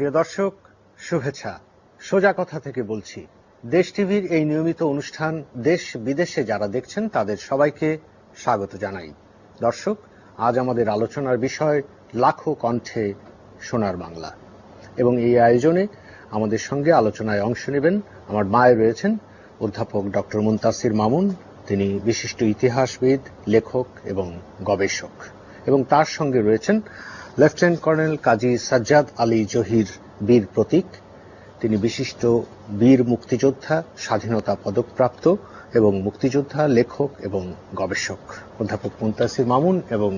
প্রিয় দর্শক, শুভেচ্ছা। সোজা কথা থেকে বলছি। দেশ টিভির এই নিয়মিত অনুষ্ঠান দেশ বিদেশে যারা দেখছেন তাদের সবাইকে স্বাগত জানাই। দর্শক, আজ আমাদের আলোচনার বিষয় লাখো কণ্ঠে সোনার বাংলা, এবং এই আয়োজনে আমাদের সঙ্গে আলোচনায় অংশ নেবেন আমার মায়ে রয়েছেন অধ্যাপক ডক্টর মুনতাসির মামুন। তিনি বিশিষ্ট ইতিহাসবিদ, লেখক এবং গবেষক, এবং তার সঙ্গে রয়েছেন লেফটেন্যান্ট কর্নেল কাজী সাজ্জাদ আলী জহির, বীর প্রতীক। তিনি বিশিষ্ট বীর মুক্তিযোদ্ধা, স্বাধীনতা পদকপ্রাপ্ত এবং মুক্তিযোদ্ধা, লেখক এবং গবেষক। অধ্যাপক মুনতাসির মামুন এবং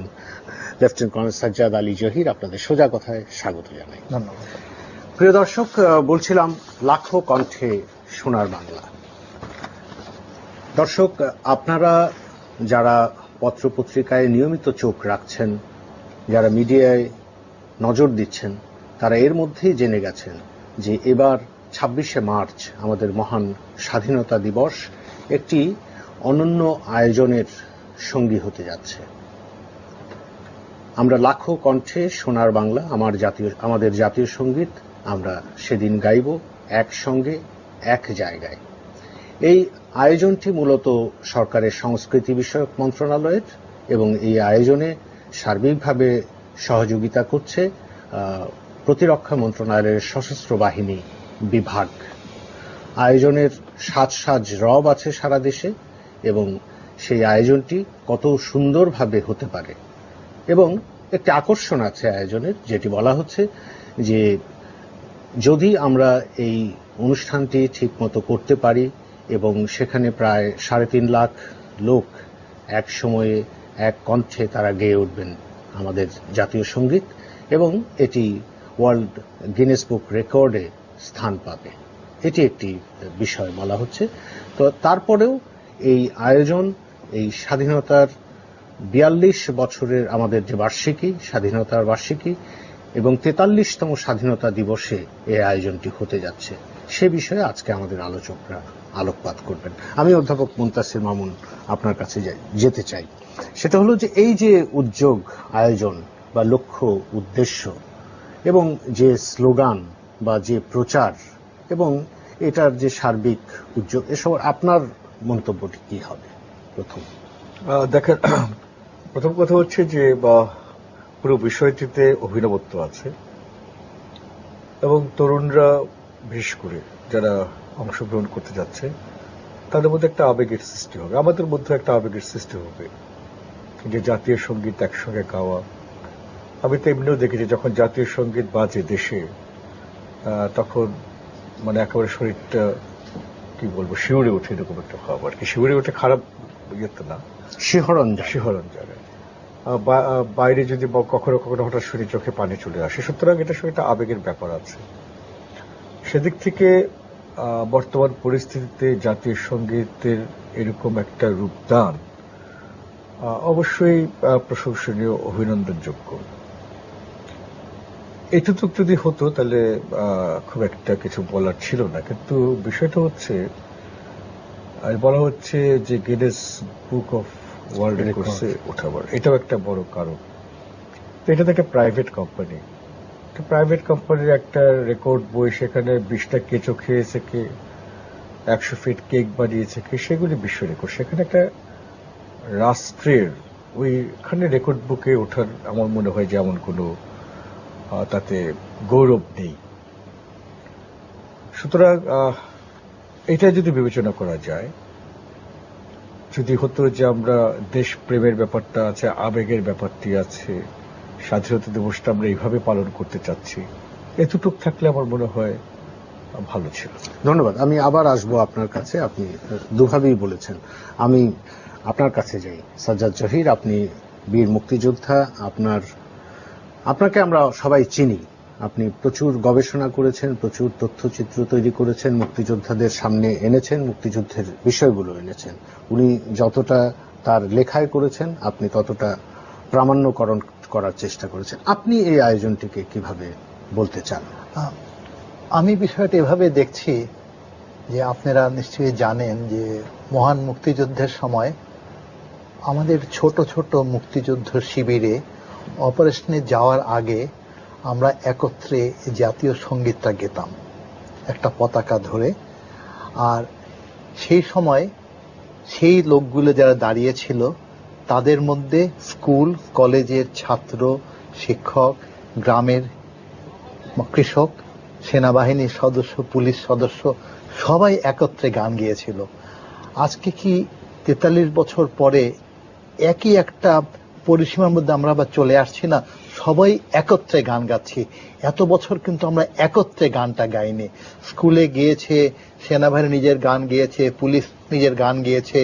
লেফটেন্যান্ট কর্নেল সাজ্জাদ আলী জহির, আপনাদের সোজা কথায় স্বাগত জানাই। ধন্যবাদ। প্রিয় দর্শক, বলছিলাম লাখো কণ্ঠে সোনার বাংলা। দর্শক, আপনারা যারা পত্রপত্রিকায় নিয়মিত চোখ রাখছেন, যারা মিডিয়ায় নজর দিচ্ছেন, তারা এর মধ্যেই জেনে গেছেন যে এবার ২৬শে মার্চ আমাদের মহান স্বাধীনতা দিবস একটি অনন্য আয়োজনের সঙ্গী হতে যাচ্ছে। আমরা লাখো কণ্ঠে সোনার বাংলা, আমাদের জাতীয় সঙ্গীত আমরা সেদিন গাইব একসঙ্গে এক জায়গায়। এই আয়োজনটি মূলত সরকারের সংস্কৃতি বিষয়ক মন্ত্রণালয়ের, এবং এই আয়োজনে সার্বিকভাবে সহযোগিতা করছে প্রতিরক্ষা মন্ত্রণালয়ের সশস্ত্র বাহিনী বিভাগ। আয়োজনের সাজ সাজ রব আছে সারা দেশে, এবং সেই আয়োজনটি কত সুন্দরভাবে হতে পারে। এবং একটি আকর্ষণ আছে আয়োজনের, যেটি বলা হচ্ছে যে যদি আমরা এই অনুষ্ঠানটি ঠিকমতো করতে পারি এবং সেখানে প্রায় ৩.৫ লাখ লোক এক সময়ে এক কণ্ঠে তারা গেয়ে উঠবেন আমাদের জাতীয় সঙ্গীত, এবং এটি ওয়ার্ল্ড গিনেস বুক রেকর্ডে স্থান পাবে, এটি একটি বিষয় বলা হচ্ছে। তো তারপরেও এই আয়োজন, এই স্বাধীনতার ৪২ বছরের আমাদের যে বার্ষিকী, স্বাধীনতার বার্ষিকী এবং ৪৩তম স্বাধীনতা দিবসে এই আয়োজনটি হতে যাচ্ছে, সে বিষয়ে আজকে আমাদের আলোচকরা আলোকপাত করবেন। আমি অধ্যাপক মুনতাসির মামুন আপনার কাছে যেতে চাই। সেটা হলো যে এই যে উদ্যোগ, আয়োজন বা লক্ষ্য উদ্দেশ্য এবং যে স্লোগান বা যে প্রচার এবং এটার যে সার্বিক উদ্যোগ, এসব আপনার মন্তব্যটি কি হবে? দেখেন, প্রথম কথা হচ্ছে যে পুরো বিষয়টিতে অভিনবত্ব আছে, এবং তরুণরা বিশেষ করে যারা অংশগ্রহণ করতে যাচ্ছে তাদের মধ্যে একটা আবেগের সৃষ্টি হবে, আমাদের মধ্যে একটা আবেগের সৃষ্টি হবে যে জাতীয় সঙ্গীত একসঙ্গে গাওয়া। আমি তো এমনিও দেখেছি যখন জাতীয় সঙ্গীত বাজে দেশে, তখন মানে একেবারে শরীরটা কি বলবো শিউরে ওঠে, এরকম একটা ভাব আর কি। শিউরে ওঠে খারাপ ইয়েতে না, শিহরণ জায়গায়। বাইরে যদি কখনো কখনো হঠাৎ শরীর চোখে পানি চলে আসে, সুতরাং এটার সঙ্গে একটা আবেগের ব্যাপার আছে। সেদিক থেকে বর্তমান পরিস্থিতিতে জাতীয় সঙ্গীতের এরকম একটা রূপদান অবশ্যই প্রশংসনীয়, অভিনন্দনযোগ্য। এটুকু যদি হতো তাহলে খুব একটা কিছু বলার ছিল না, কিন্তু বিষয়টা হচ্ছে বলা হচ্ছে যে গিনেস বুক অফ ওয়ার্ল্ড রেকর্ডসে ওঠাবার, এটাও একটা বড় কারণ। তো এটা তো একটা প্রাইভেট কোম্পানি, প্রাইভেট কোম্পানির একটা রেকর্ড বই, সেখানে 20টা কেঁচো খেয়েছে কে, 100 ফিট কেক বানিয়েছে কে, সেগুলি বিশ্ব রেকর্ড। সেখানে একটা রাষ্ট্রের ওইখানে রেকর্ড বুকে ওঠার আমার মনে হয় যে এমন কোনো তাতে গৌরব নেই। সুতরাং এটা যদি বিবেচনা করা যায়, যদি হতো যে আমরা দেশপ্রেমের ব্যাপারটা আছে, আবেগের ব্যাপারটি আছে, স্বাধীনতা দিবসটা আমরা এইভাবে পালন করতে চাচ্ছি, এতটুক থাকলে আমার মনে হয় ভালো ছিল। ধন্যবাদ। আমি আবার আসবো আপনার কাছে, আপনি দুভাবেই বলেছেন। আমি আপনার কাছে যাই। সাজ্জাদ জহির, আপনি বীর মুক্তিযোদ্ধা, আপনাকে আমরা সবাই চিনি। আপনি প্রচুর গবেষণা করেছেন, প্রচুর তথ্যচিত্র তৈরি করেছেন, মুক্তিযোদ্ধাদের সামনে এনেছেন, মুক্তিযুদ্ধের বিষয়গুলো এনেছেন। উনি যতটা তার লেখায় করেছেন, আপনি ততটা প্রামাণ্যকরণ করার চেষ্টা করেছেন। আপনি এই আয়োজনটিকে কিভাবে বলতে চান? আমি বিষয়টা এভাবে দেখছি যে আপনারা নিশ্চয়ই জানেন যে মহান মুক্তিযুদ্ধের সময় আমাদের ছোট ছোট মুক্তিযুদ্ধ শিবিরে অপারেশনে যাওয়ার আগে আমরা একত্রে জাতীয় সঙ্গীতটা গেতাম একটা পতাকা ধরে। আর সেই সময় সেই লোকগুলো যারা দাঁড়িয়েছিল তাদের মধ্যে স্কুল কলেজের ছাত্র, শিক্ষক, গ্রামের কৃষক, সেনাবাহিনীর সদস্য, পুলিশ সদস্য সবাই একত্রে গান গেয়েছিল। আজকে কি ৪৩ বছর পরে একই একটা পরিসীমার মধ্যে আমরা আবার চলে আসছি না? সবাই একত্রে গান গাচ্ছি। এত বছর কিন্তু আমরা একত্রে গানটা গাইনি। স্কুলে গিয়েছে, সেনাবাহিনী নিজের গান গেয়েছে, পুলিশ নিজের গান গেয়েছে,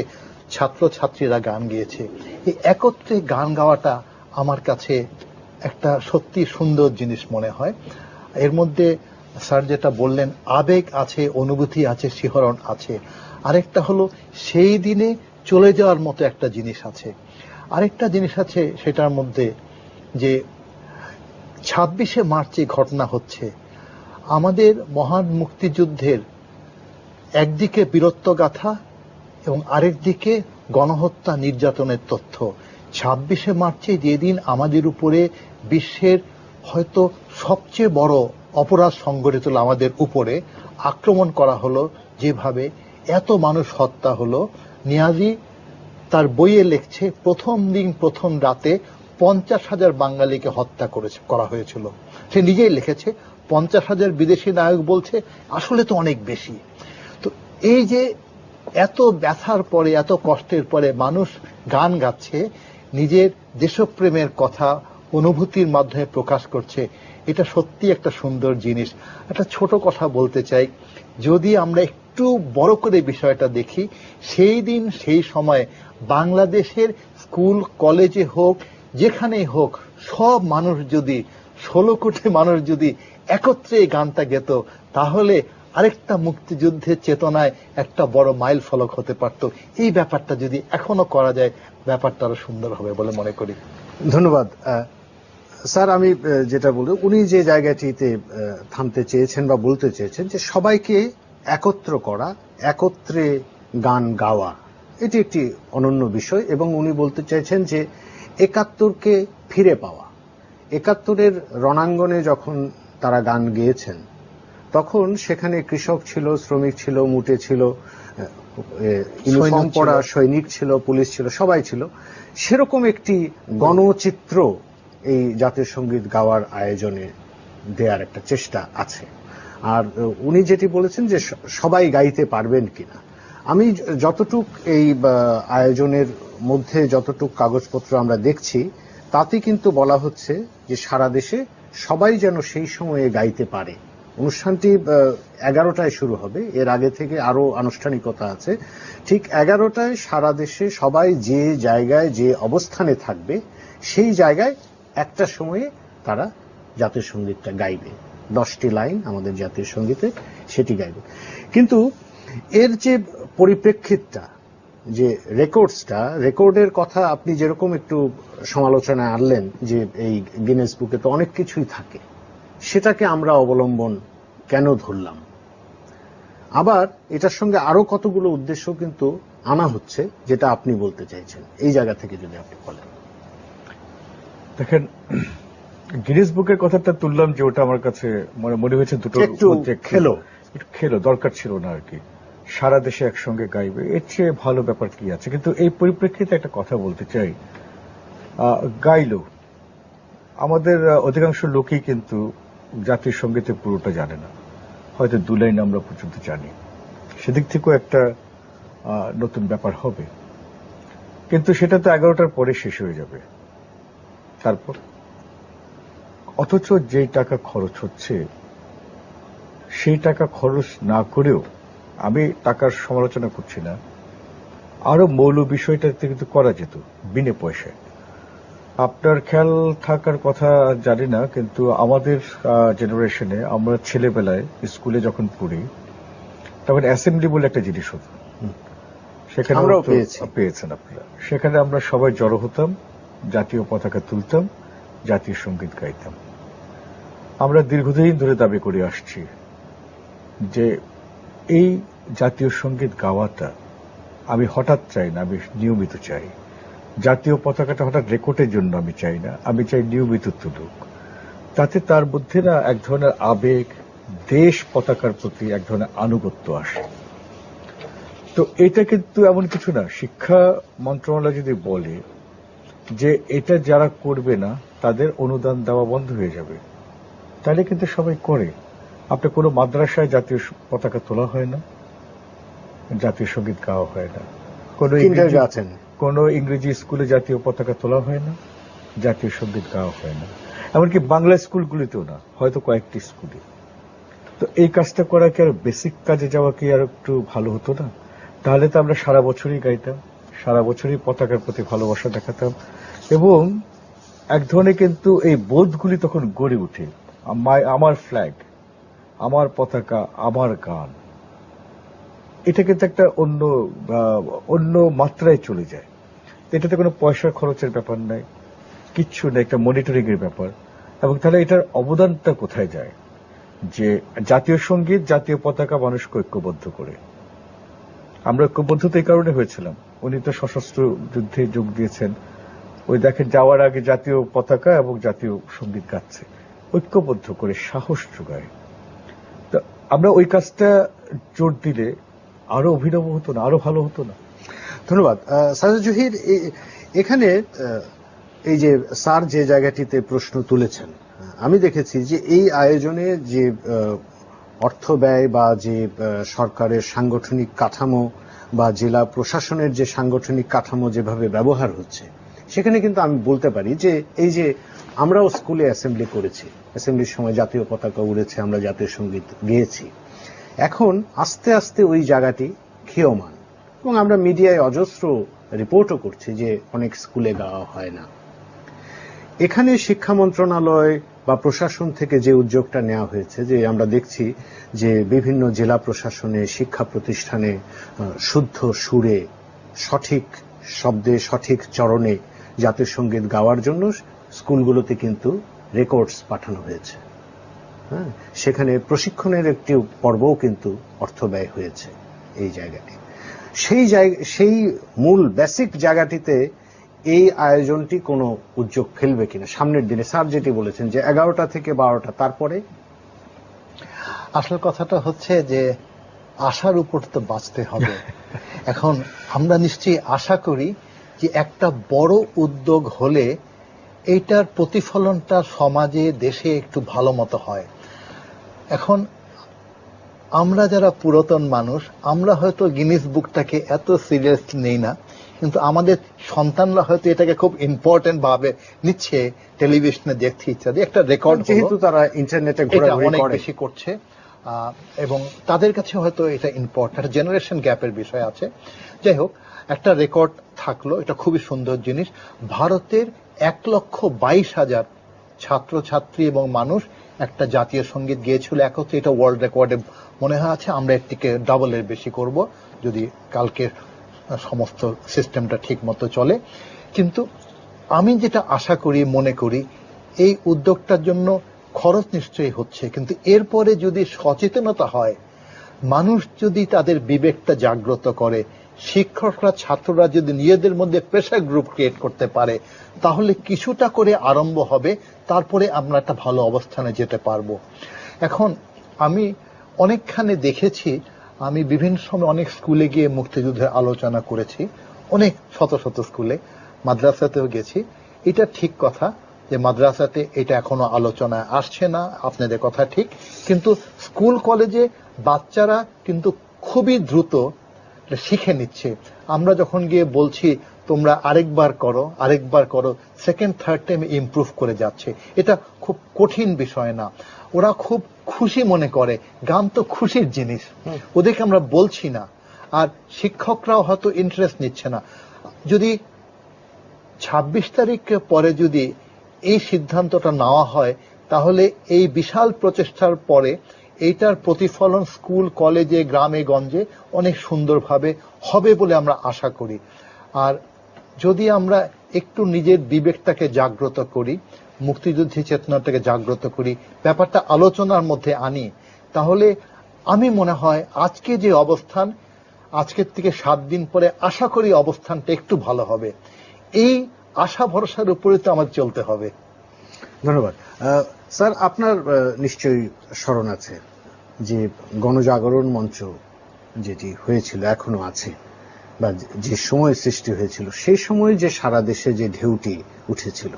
ছাত্রছাত্রীরা গান গেয়েছে। এই একত্রে গান গাওয়াটা আমার কাছে একটা সত্যি সুন্দর জিনিস মনে হয়। এর মধ্যে স্যার যেটা বললেন, আবেগ আছে, অনুভূতি আছে, শিহরণ আছে। আরেকটা হলো সেই দিনে চলে যাওয়ার মতো একটা জিনিস আছে। আরেকটা জিনিস আছে সেটার মধ্যে যে ২৬শে মার্চে ঘটনা হচ্ছে, আমাদের মহান মুক্তিযুদ্ধের একদিকে বীরত্বগাথা এবং আরেকদিকে গণহত্যা নির্যাতনের তথ্য। ২৬শে মার্চে যেদিন আমাদের উপরে বিশ্বের হয়তো সবচেয়ে বড় অপরাধ সংঘটিত হলো, আমাদের উপরে আক্রমণ করা হলো, যেভাবে এত মানুষ হত্যা হলো। নিয়াজি তার বইয়ে লিখছে প্রথম দিন প্রথম রাতে ৫০,০০০ বাঙালিকে হত্যা করা হয়েছিল। সে নিজেই লিখেছে, ৫০,০০০ বিদেশি নায়ক বলছে আসলে তো অনেক বেশি। তো এই যে এত ব্যথার পরে, এত কষ্টের পরে মানুষ গান গাচ্ছে, নিজের দেশপ্রেমের কথা অনুভূতির মাধ্যমে প্রকাশ করছে, এটা সত্যি একটা সুন্দর জিনিস। একটা ছোট কথা বলতে চাই, যদি আমরা একটু বড় করে বিষয়টা দেখি, সেই দিন সেই সময় বাংলাদেশের স্কুল কলেজে হোক যেখানেই হোক সব মানুষ যদি ১৬ কোটি মানুষ যদি একত্রে এই গানটা গেত, তাহলে আরেকটা মুক্তিযুদ্ধের চেতনায় একটা বড় মাইল ফলক হতে পারত। এই ব্যাপারটা যদি এখনো করা যায়, ব্যাপারটা আরো সুন্দর হবে বলে মনে করি। ধন্যবাদ স্যার। আমি যেটা বলবো, উনি যে জায়গাটিতে থামতে চেয়েছেন বা বলতে চেয়েছেন যে সবাইকে একত্র করা, একত্রে গান গাওয়া, এটি একটি অনন্য বিষয়। এবং উনি বলতে চাইছেন যে ৭১কে ফিরে পাওয়া। ৭১-এর রণাঙ্গনে যখন তারা গান গেয়েছেন, তখন সেখানে কৃষক ছিল, শ্রমিক ছিল, মুটে ছিল, ইউনিফর্ম পরা সৈনিক ছিল, পুলিশ ছিল, সবাই ছিল। সেরকম একটি গণচিত্র এই জাতীয় সঙ্গীত গাওয়ার আয়োজনে দেওয়ার একটা চেষ্টা আছে। আর উনি যেটি বলেছেন যে সবাই গাইতে পারবেন কিনা, আমি যতটুক এই আয়োজনের মধ্যে যতটুক কাগজপত্র আমরা দেখছি, তাতে কিন্তু বলা হচ্ছে যে সারা দেশে সবাই যেন সেই সময়ে গাইতে পারে। অনুষ্ঠানটি ১১টায় শুরু হবে, এর আগে থেকে আরো আনুষ্ঠানিকতা আছে। ঠিক ১১টায় সারা দেশে সবাই যে জায়গায় যে অবস্থানে থাকবে, সেই জায়গায় একটা সময়ে তারা জাতীয় সঙ্গীতটা গাইবে। 10টি লাইন আমাদের জাতীয় সঙ্গীতে, সেটি গাইবে। কিন্তু এর যে পরিপ্রেক্ষিতটা, যে রেকর্ডের কথা আপনি যেরকম একটু সমালোচনায় আনলেন, যে এই গিনেস বুকে তো অনেক কিছুই থাকে, সেটাকে আমরা অবলম্বন কেন ধরলাম? আবার এটার সঙ্গে আরো কতগুলো উদ্দেশ্য কিন্তু আনা হচ্ছে, যেটা আপনি বলতে চাইছেন, এই জায়গা থেকে যদি আপনি বলেন। দেখেন, গিনেস বুকের কথাটা তুললাম যে ওটা আমার কাছে মনে হয়েছে দুটো খেলো দরকার ছিল না আর কি। সারা দেশে একসঙ্গে গাইবে, এর চেয়ে ভালো ব্যাপার কি আছে? কিন্তু এই পরিপ্রেক্ষিতে একটা কথা বলতে চাই, গাইলো আমাদের অধিকাংশ লোকই কিন্তু জাতীয় সঙ্গীতের পুরোটা জানে না, হয়তো 2 লাইন আমরা পর্যন্ত জানি। সেদিক থেকেও একটা নতুন ব্যাপার হবে, কিন্তু সেটা তো 11টার পরে শেষ হয়ে যাবে। তারপর অথচ যেই টাকা খরচ হচ্ছে, সেই টাকা খরচ না করেও, আমি টাকার সমালোচনা করছি না, আরো মৌল বিষয়টাতে কিন্তু করা যেত বিনা পয়সায়। আপনার খেয়াল থাকার কথা জানি না, কিন্তু আমাদের জেনারেশনে, আমরা ছেলেবেলায় স্কুলে যখন পড়ি, তখন অ্যাসেম্বলি বলে একটা জিনিস হতো, সেখানে পেয়েছেন আপনারা। সেখানে আমরা সবাই জড়ো হতাম, জাতীয় পতাকা তুলতাম, জাতীয় সঙ্গীত গাইতাম। আমরা দীর্ঘদিন ধরে দাবি করে আসছি যে এই জাতীয় সঙ্গীত গাওয়াটা আমি হঠাৎ চাই না, আমি নিয়মিত চাই। জাতীয় পতাকাটা হঠাৎ রেকর্ডের জন্য আমি চাই না, আমি চাই নিয়মিত তুলুক। তাতে তার মধ্যে না এক ধরনের আবেগ, দেশ পতাকার প্রতি এক ধরনের আনুগত্য আসে। তো এটা কিন্তু এমন কিছু না, শিক্ষা মন্ত্রণালয় যদি বলে যে এটা যারা করবে না তাদের অনুদান দেওয়া বন্ধ হয়ে যাবে, তাহলে কিন্তু সবাই করে। আপনি কোনো মাদ্রাসায় জাতীয় পতাকা তোলা হয় না, জাতীয় সঙ্গীত গাওয়া হয় না, কোনো ইংরেজি স্কুলে জাতীয় পতাকা তোলা হয় না, জাতীয় সঙ্গীত গাওয়া হয় না, এমনকি বাংলা স্কুলগুলিতেও না, হয়তো কয়েকটি স্কুলে। তো এই কাজটা করা কি আর বেসিক কাজে যাওয়া কি আর একটু ভালো হতো না? তাহলে তো আমরা সারা বছরই গাইতাম, সারা বছরই পতাকার প্রতি ভালোবাসা দেখাতাম, এবং এক ধরনের কিন্তু এই বোধগুলি তখন গড়ে উঠে। আমার ফ্ল্যাগ, আমার পতাকা, আমার গান, এটা কিন্তু একটা অন্য মাত্রায় চলে যায়। এটাতে কোনো পয়সা খরচের ব্যাপার নাই, কিচ্ছু নেই, একটা মনিটরিং এর ব্যাপার। এবং তাহলে এটার অবদানটা কোথায় যায়? যে জাতীয় সঙ্গীত, জাতীয় পতাকা মানুষকে ঐক্যবদ্ধ করে। আমরা ঐক্যবদ্ধ তো এই কারণে হয়েছিলাম, উনি তো সশস্ত্র যুদ্ধে যোগ দিয়েছেন, ওই দেখেন যাওয়ার আগে জাতীয় পতাকা এবং জাতীয় সঙ্গীত গাচ্ছে, ঐক্যবদ্ধ করে, সাহস যোগায়। তো আমরা ওই কাজটা জোর দিলে আরো অভিনব হতো না, আরো ভালো হতো না? ধন্যবাদ সাজেদ জহির। এখানে এই যে স্যার যে জায়গাটিতে প্রশ্ন তুলেছেন, আমি দেখেছি যে এই আয়োজনে যে অর্থ ব্যয় বা যে সরকারের সাংগঠনিক কাঠামো বা জেলা প্রশাসনের যে সাংগঠনিক কাঠামো যেভাবে ব্যবহার হচ্ছে, সেখানে কিন্তু আমি বলতে পারি যে এই যে আমরাও স্কুলে অ্যাসেম্বলি করেছি, অ্যাসেম্বলির সময় জাতীয় পতাকা উড়েছে, আমরা জাতীয় সঙ্গীত গেয়েছি, এখন আস্তে আস্তে ওই জায়গাটি ক্ষীয়মান, এবং আমরা মিডিয়ায় অজস্র রিপোর্টও করছি যে অনেক স্কুলে গাওয়া হয় না। এখানে শিক্ষা মন্ত্রণালয় বা প্রশাসন থেকে যে উদ্যোগটা নেওয়া হয়েছে, যে আমরা দেখছি যে বিভিন্ন জেলা প্রশাসনে, শিক্ষা প্রতিষ্ঠানে শুদ্ধ সুরে, সঠিক শব্দে, সঠিক চরণে জাতীয় সঙ্গীত গাওয়ার জন্য স্কুলগুলোতে কিন্তু রেকর্ডস পাঠানো হয়েছে। হ্যাঁ, সেখানে প্রশিক্ষণের একটি পর্বও কিন্তু অর্থ ব্যয় হয়েছে এই জায়গাটি। সেই মূল বেসিক জায়গাটিতে এই আয়োজনটি কোনো উদ্যোগ ফেলবে কিনা সামনের দিনে? স্যার যেটি বলেছেন যে 11টা থেকে 12টা, তারপরে আসল কথাটা হচ্ছে যে আশার উপর তো বাঁচতে হবে। এখন আমরা নিশ্চয়ই আশা করি যে একটা বড় উদ্যোগ হলে এইটার প্রতিফলনটা সমাজে, দেশে একটু ভালো মতো হয়। এখন আমরা যারা পুরাতন মানুষ, আমরা হয়তো গিনিস বুকটাকে এত সিরিয়াস নেই না, কিন্তু আমাদের সন্তানরা হয়তো এটাকে খুব ইম্পর্টেন্ট ভাবে নিচ্ছে, টেলিভিশনে দেখতে ইত্যাদি। একটা রেকর্ড, যেহেতু তারা ইন্টারনেটে ঘোরাঘুরি অনেক বেশি করছে, এবং তাদের কাছে হয়তো এটা ইম্পর্টেন্ট, জেনারেশন গ্যাপের বিষয় আছে। যাই হোক, একটা রেকর্ড থাকলো, এটা খুবই সুন্দর জিনিস। ভারতের 1,22,000 ছাত্রছাত্রী এবং মানুষ একটা জাতীয় সঙ্গীত গেয়েছিল একত্রে, এটা ওয়ার্ল্ড রেকর্ডে মনে হয় আছে। আমরা এটিকে ডাবলের বেশি করব যদি কালকে সমস্ত সিস্টেমটা ঠিক মতো চলে। কিন্তু আমি যেটা আশা করি, মনে করি, এই উদ্যোগটার জন্য খরচ নিশ্চয়ই হচ্ছে, কিন্তু এরপরে যদি সচেতনতা হয়, মানুষ যদি তাদের বিবেকটা জাগ্রত করে, শিক্ষকরা, ছাত্ররা যদি নিজেদের মধ্যে প্রেসার গ্রুপ ক্রিয়েট করতে পারে, তাহলে কিছুটা করে আরম্ভ হবে, তারপরে আমরা একটা ভালো অবস্থানে যেতে পারবো। এখন আমি অনেকখানে দেখেছি, আমি বিভিন্ন সময় অনেক স্কুলে গিয়ে মুক্তিযুদ্ধের আলোচনা করেছি, অনেক শত শত স্কুলে, মাদ্রাসাতেও গেছি। এটা ঠিক কথা যে মাদ্রাসাতে এটা এখনো আলোচনায় আসছে না, আপনাদের কথা ঠিক, কিন্তু স্কুল কলেজে বাচ্চারা কিন্তু খুবই দ্রুত শিখে নিচ্ছে। আমরা যখন গিয়ে বলছি তোমরা আরেকবার করো, সেকেন্ড থার্ড টাইমে ইমপ্রুভ করে যাচ্ছে। এটা খুব কঠিন বিষয় না, ওরা খুব খুশি মনে করে। গান তো খুশির জিনিস, ওদেরকে আমরা বলছি না, আর শিক্ষকরাও হয়তো ইন্টারেস্ট নিচ্ছে না। যদি 26 তারিখ পরে যদি এই সিদ্ধান্তটা নেওয়া হয়, তাহলে এই বিশাল প্রচেষ্টার পরে এইটার প্রতিফলন স্কুল কলেজে, গ্রামে গঞ্জে অনেক সুন্দরভাবে হবে বলে আমরা আশা করি। আর যদি আমরা একটু নিজের বিবেকটাকে জাগ্রত করি, মুক্তিযুদ্ধী চেতনাটাকে জাগ্রত করি, ব্যাপারটা আলোচনার মধ্যে আনি, তাহলে আমি মনে হয় আজকে যে অবস্থান, আজকের থেকে 7 দিন পরে আশা করি অবস্থানটা একটু ভালো হবে। এই আশা ভরসার উপরে তো আমাদের চলতে হবে। ধন্যবাদ স্যার, আপনার নিশ্চয়ই স্মরণ আছে যে গণজাগরণ মঞ্চ যেটি হয়েছিল, এখনো আছে, বা যে সময় সৃষ্টি হয়েছিল, সেই সময় যে সারা দেশে যে ঢেউটি উঠেছিল,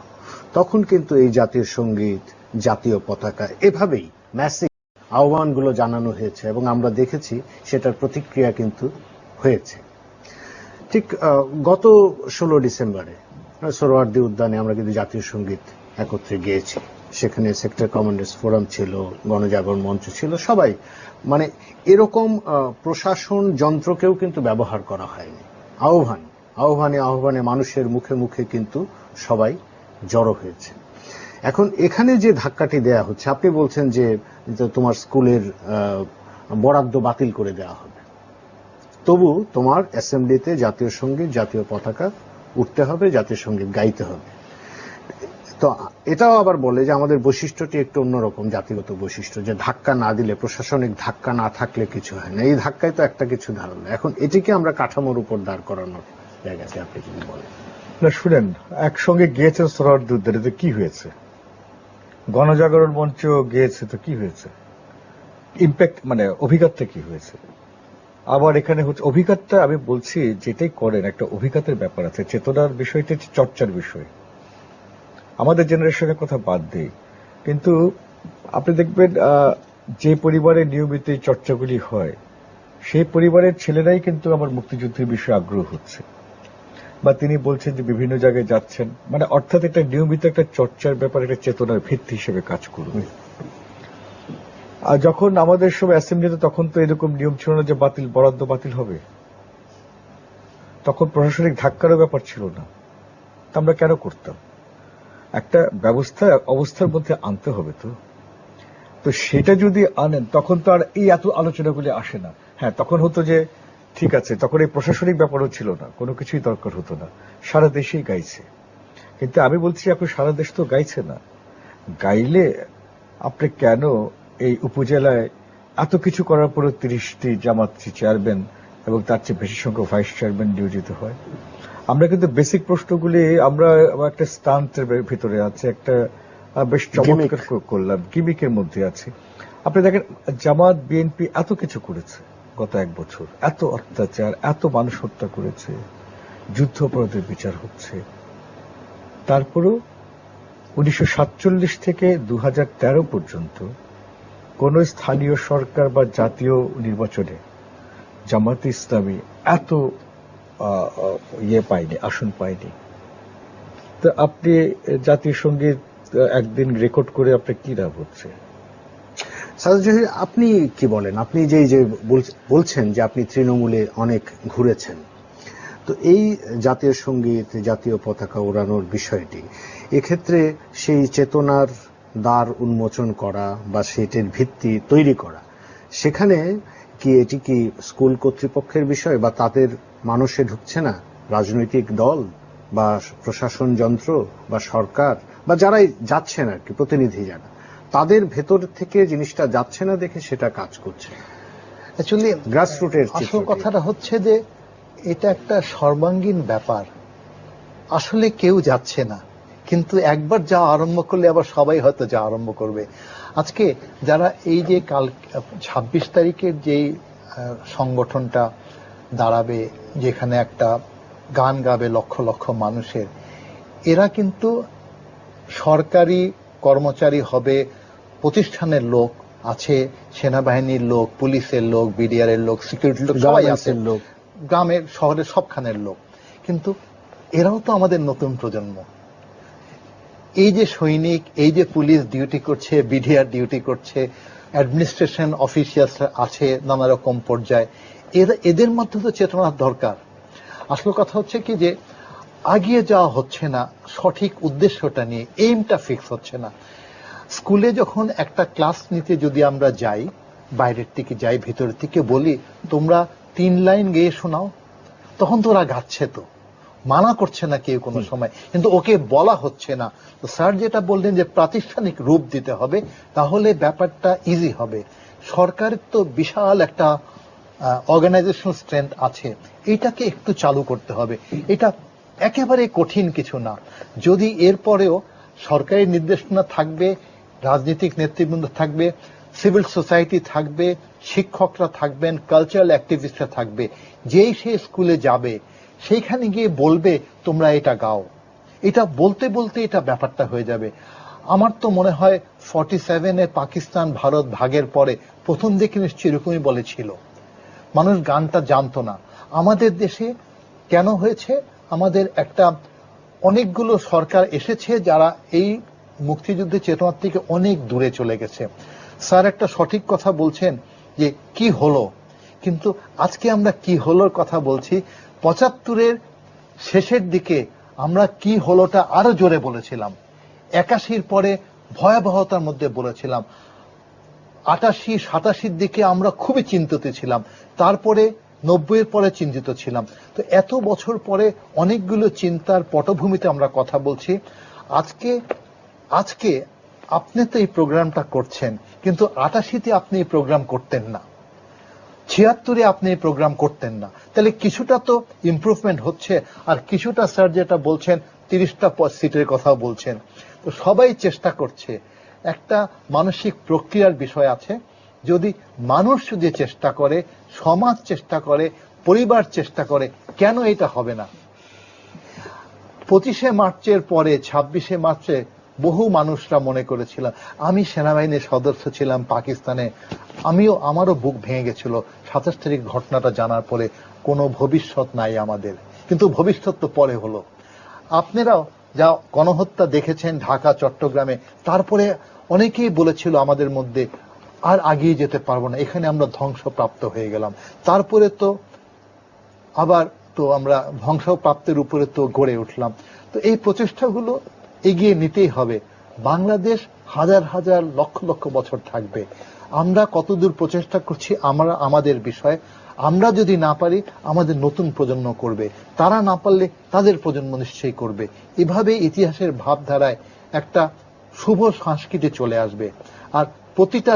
তখন কিন্তু এই জাতীয় সঙ্গীত, জাতীয় পতাকা এভাবেই ম্যাসিভ আহ্বানগুলো জানানো হয়েছে এবং আমরা দেখেছি সেটার প্রতিক্রিয়া কিন্তু হয়েছে। ঠিক গত 16 ডিসেম্বরে সোহরাওয়ার্দী উদ্যানে আমরা কিন্তু জাতীয় সঙ্গীত একত্রে গেয়েছি। সেখানে সেক্টর কমান্ডার্স ফোরাম ছিল, গণজাগরণ মঞ্চ ছিল, সবাই, মানে এরকম প্রশাসন যন্ত্রকেও কিন্তু ব্যবহার করা হয়নি। আহ্বানে মানুষের মুখে মুখে কিন্তু সবাই জড়ো হয়েছে। এখন এখানে যে ধাক্কাটি দেয়া হচ্ছে, আপনি বলছেন যে তোমার স্কুলের বরাদ্দ বাতিল করে দেওয়া হবে, তবু তোমার অ্যাসেম্বলিতে জাতীয় সঙ্গীত, জাতীয় পতাকা উঠতে হবে, জাতীয় সঙ্গীত গাইতে হবে। তো এটাও আবার বলে যে আমাদের বৈশিষ্ট্যটি একটু অন্যরকম, জাতিগত বৈশিষ্ট্য, যে ধাক্কা না দিলে, প্রশাসনিক ধাক্কা না থাকলে কিছু হয় না। এই ধাক্কায় তো একটা কিছু দাঁড়ালো। এখন এটিকে আমরা কাঠামোর উপর দাঁড় করানোর জায়গাতে আপনি যদি বলেন। না শুনেন, একসঙ্গে গিয়েছেন সোহরাওয়ার্দী উদ্যানে, তো কি হয়েছে? গণজাগরণ মঞ্চ গিয়েছে, তো কি হয়েছে? ইম্প্যাক্ট মানে অভিজ্ঞতা কি হয়েছে? আবার এখানে হচ্ছে অভিজ্ঞতা, আমি বলছি যেটাই করেন একটা অভিজ্ঞতার ব্যাপার আছে। চেতনার বিষয়টা হচ্ছে চর্চার বিষয়। আমাদের জেনারেশনের কথা বাদ দিই, কিন্তু আপনি দেখবেন যে পরিবারে নিয়মিত এই চর্চাগুলি হয়, সেই পরিবারের ছেলেরাই কিন্তু আমার মুক্তিযুদ্ধের বিষয়ে আগ্রহ হচ্ছে, বা তিনি বলছেন যে বিভিন্ন জায়গায় যাচ্ছেন, মানে অর্থাৎ একটা নিয়মিত একটা চর্চার ব্যাপার, একটা চেতনার ভিত্তি হিসেবে কাজ করবে। আর যখন আমাদের সময় অ্যাসেম্বলিতে, তখন তো এরকম নিয়ম ছিল না যে বরাদ্দ বাতিল হবে। তখন প্রশাসনিক ধাক্কারও ব্যাপার ছিল না। তা আমরা কেন করতাম? একটা ব্যবস্থা অবস্থার মধ্যে আনতে হবে। তো সেটা যদি আনেন, তখন তো আর এই এত আলোচনাগুলি আসে না। হ্যাঁ, তখন হতো যে ঠিক আছে, তখন এই প্রশাসনিক ব্যাপারও ছিল না, কোনো কিছুই দরকার হতো না, সারা দেশেই গাইছে। কিন্তু আমি বলছি, এখন সারা দেশ তো গাইছে না। গাইলে আপনি কেন এই উপজেলায় এত কিছু করার পরে 30টি জামাতটি চেয়ারম্যান এবং তার চেয়ে বেশি সংখ্যক ভাইস চেয়ারম্যান নিয়োজিত হয়? আমরা কিন্তু বেসিক প্রশ্নগুলি আমরা একটা স্টান্টের ভিতরে আছে, একটা বেশ চমৎকার করলাম, গিমিকের মধ্যে আছে। আপনি দেখেন, জামাত বিএনপি এত কিছু করেছে গত 1 বছর, এত অত্যাচার, এত মানুষ হত্যা করেছে, যুদ্ধ অপরাধের বিচার হচ্ছে। তারপরও 1947 থেকে 2013 পর্যন্ত কোন স্থানীয় সরকার বা জাতীয় নির্বাচনে জামাতে ইসলামী এত পায়নি, আসন পায়নি। তো আপনি জাতীয় সঙ্গীত একদিন রেকর্ড করে আপনার কি লাভ হচ্ছে? সাজাদ জহির, আপনি কি বলেন? আপনি যে বলছেন যে আপনি তৃণমূলে অনেক ঘুরেছেন, তো এই জাতীয় সঙ্গীত, জাতীয় পতাকা ওড়ানোর বিষয়টি, এক্ষেত্রে সেই চেতনার দ্বার উন্মোচন করা বা সেটির ভিত্তি তৈরি করা, সেখানে কি এটি কি স্কুল কর্তৃপক্ষের বিষয়, বা তাদের মানুষে ঢুকছে না? রাজনৈতিক দল বা প্রশাসন যন্ত্র বা সরকার বা যারাই যাচ্ছেন আর কি, প্রতিনিধি যারা, তাদের ভেতর থেকে জিনিসটা যাচ্ছে না দেখে সেটা কাজ করছে। অ্যাকচুয়ালি গ্রাসরুটের আসল কথাটা হচ্ছে যে এটা একটা সর্বাঙ্গীন ব্যাপার। আসলে কেউ যাচ্ছে না, কিন্তু একবার যা আরম্ভ করলে আবার সবাই হয়তো যা আরম্ভ করবে। আজকে যারা এই যে কাল 26 তারিখের যে সংগঠনটা দাঁড়াবে, যেখানে একটা গান গাবে লক্ষ লক্ষ মানুষের, এরা কিন্তু সরকারি কর্মচারী হবে, প্রতিষ্ঠানের লোক আছে, সেনাবাহিনীর লোক, পুলিশের লোক, বিডিআর এর লোক, সিকিউরিটির লোক, সবাই আছে, গ্রামের শহরের সবখানের লোক। কিন্তু এরাও তো আমাদের নতুন প্রজন্ম। এই যে সৈনিক, এই যে পুলিশ ডিউটি করছে, বিডিআর ডিউটি করছে, অ্যাডমিনিস্ট্রেশন অফিসিয়ালস আছে নানা রকম পর্যায়ে, এদের মধ্যে তো চেতনার দরকার। আসল কথা হচ্ছে কি যে আগিয়ে যাওয়া হচ্ছে না সঠিক উদ্দেশ্যটা নিয়ে, এইমটা ফিক্স হচ্ছে না। স্কুলে যখন একটা ক্লাস নিতে যদি আমরা যাই, বাইরের থেকে যাই, ভেতরের থেকে বলি তোমরা 3 লাইন গেয়ে শোনাও, তখন তো ওরা গাচ্ছে, তো মানা করছে না কেউ কোনো সময়, কিন্তু ওকে বলা হচ্ছে না। তো স্যার যেটা বললেন যে প্রাতিষ্ঠানিক রূপ দিতে হবে, তাহলে ব্যাপারটা ইজি হবে। সরকারের তো বিশাল একটা অর্গানাইজেশনাল স্ট্রেংথ আছে, এটাকে একটু চালু করতে হবে। এটা একেবারে কঠিন কিছু না। যদি এরপরেও সরকারি নির্দেশনা থাকবে, রাজনৈতিক নেতৃবৃন্দ থাকবে, সিভিল সোসাইটি থাকবে, শিক্ষকরা থাকবেন, কালচারাল অ্যাক্টিভিস্টরা থাকবে। যেই সে স্কুলে যাবে সেইখানে গিয়ে বলবে তোমরা এটা গাও, এটা বলতে বলতে এটা ব্যাপারটা হয়ে যাবে। আমার তো মনে হয় 47-এ পাকিস্তান ভারত ভাগের পরে প্রথম দিকে নিশ্চয়ই এরকমই বলেছিল, মানুষ গানটা জানতো না। আমাদের দেশে কেন হয়েছে, আমাদের একটা অনেকগুলো সরকার এসেছে যারা এই মুক্তিযুদ্ধের চেতনার থেকে অনেক দূরে চলে গেছে। স্যার একটা সঠিক কথা বলছেন যে কি হলো, কিন্তু আজকে আমরা কি হলোর কথা বলছি। 75-এর শেষের দিকে আমরা কি হলোটা আরো জোরে বলেছিলাম, 81-র পরে ভয়াবহতার মধ্যে বলেছিলাম, 88-87-র দিকে আমরা খুবই চিন্তিত ছিলাম, তারপরে 90-এর পরে চিন্তিত ছিলাম। তো এত বছর পরে অনেকগুলো চিন্তার পটভূমিতে আমরা কথা বলছি। আজকে আপনি তো এই প্রোগ্রামটা করছেন, কিন্তু 88-তে আপনি এই প্রোগ্রাম করতেন না, 76-এ আপনি এই প্রোগ্রাম করতেন না। তাহলে কিছুটা তো ইমপ্রুভমেন্ট হচ্ছে, আর কিছুটা স্যার যেটা বলছেন 30টা সিটের কথাও বলছেন। তো সবাই চেষ্টা করছে, একটা মানসিক প্রক্রিয়ার বিষয় আছে। যদি মানুষ যদি চেষ্টা করে, সমাজ চেষ্টা করে, পরিবার চেষ্টা করে, কেন এটা হবে না? 25শে মার্চের পরে 26শে মার্চে বহু মানুষরা মনে করেছিলাম, আমি সেনাবাহিনীর সদস্য ছিলাম পাকিস্তানে, আমারও বুক ভেঙে গেছিল 27 তারিখ ঘটনাটা জানার পরে, কোনো ভবিষ্যৎ নাই আমাদের। কিন্তু ভবিষ্যৎ তো পরে হলো। আপনারাও যা গণহত্যা দেখেছেন ঢাকা চট্টগ্রামে, তারপরে অনেকেই বলেছিল আমাদের মধ্যে আর আগিয়ে যেতে পারবো না, এখানে আমরা ধ্বংসপ্রাপ্ত হয়ে গেলাম। তারপরে তো আবার তো আমরা ধ্বংসপ্রাপ্তের উপরে তো গড়ে উঠলাম। তো এই প্রচেষ্টাগুলো এগিয়ে নিতেই হবে। বাংলাদেশ হাজার হাজার লক্ষ লক্ষ বছর থাকবে। আমরা কতদূর প্রচেষ্টা করছি আমরা আমাদের বিষয়, আমরা যদি না পারি আমাদের নতুন প্রজন্ম করবে, তারা না পারলে তাদের প্রজন্ম নিশ্চয়ই করবে। এভাবে ইতিহাসের ভাবধারায় একটা শুভ সংস্কৃতি চলে আসবে। আর প্রতিটা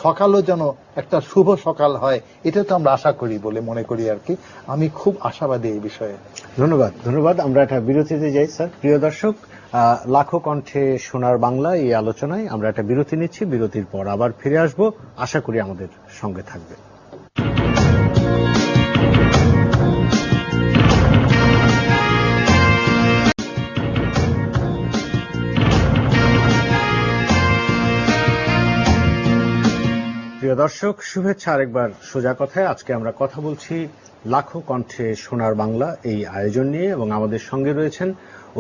সকালও যেন একটা শুভ সকাল হয়, এটা তো আমরা আশা করি বলে মনে করি আর কি। আমি খুব আশাবাদী এই বিষয়ে। ধন্যবাদ। আমরা একটা বিরতিতে যাই স্যার। প্রিয় দর্শক, লাখো কণ্ঠে সোনার বাংলা এই আলোচনায় আমরা একটা বিরতি নিচ্ছি। বিরতির পর আবার ফিরে আসব, আশা করি আমাদের সঙ্গে থাকবে। প্রিয় দর্শক, শুভেচ্ছা আরেকবার। সোজা কথায় আজকে আমরা কথা বলছি লাখো কণ্ঠে সোনার বাংলা এই আয়োজন নিয়ে, এবং আমাদের সঙ্গে রয়েছেন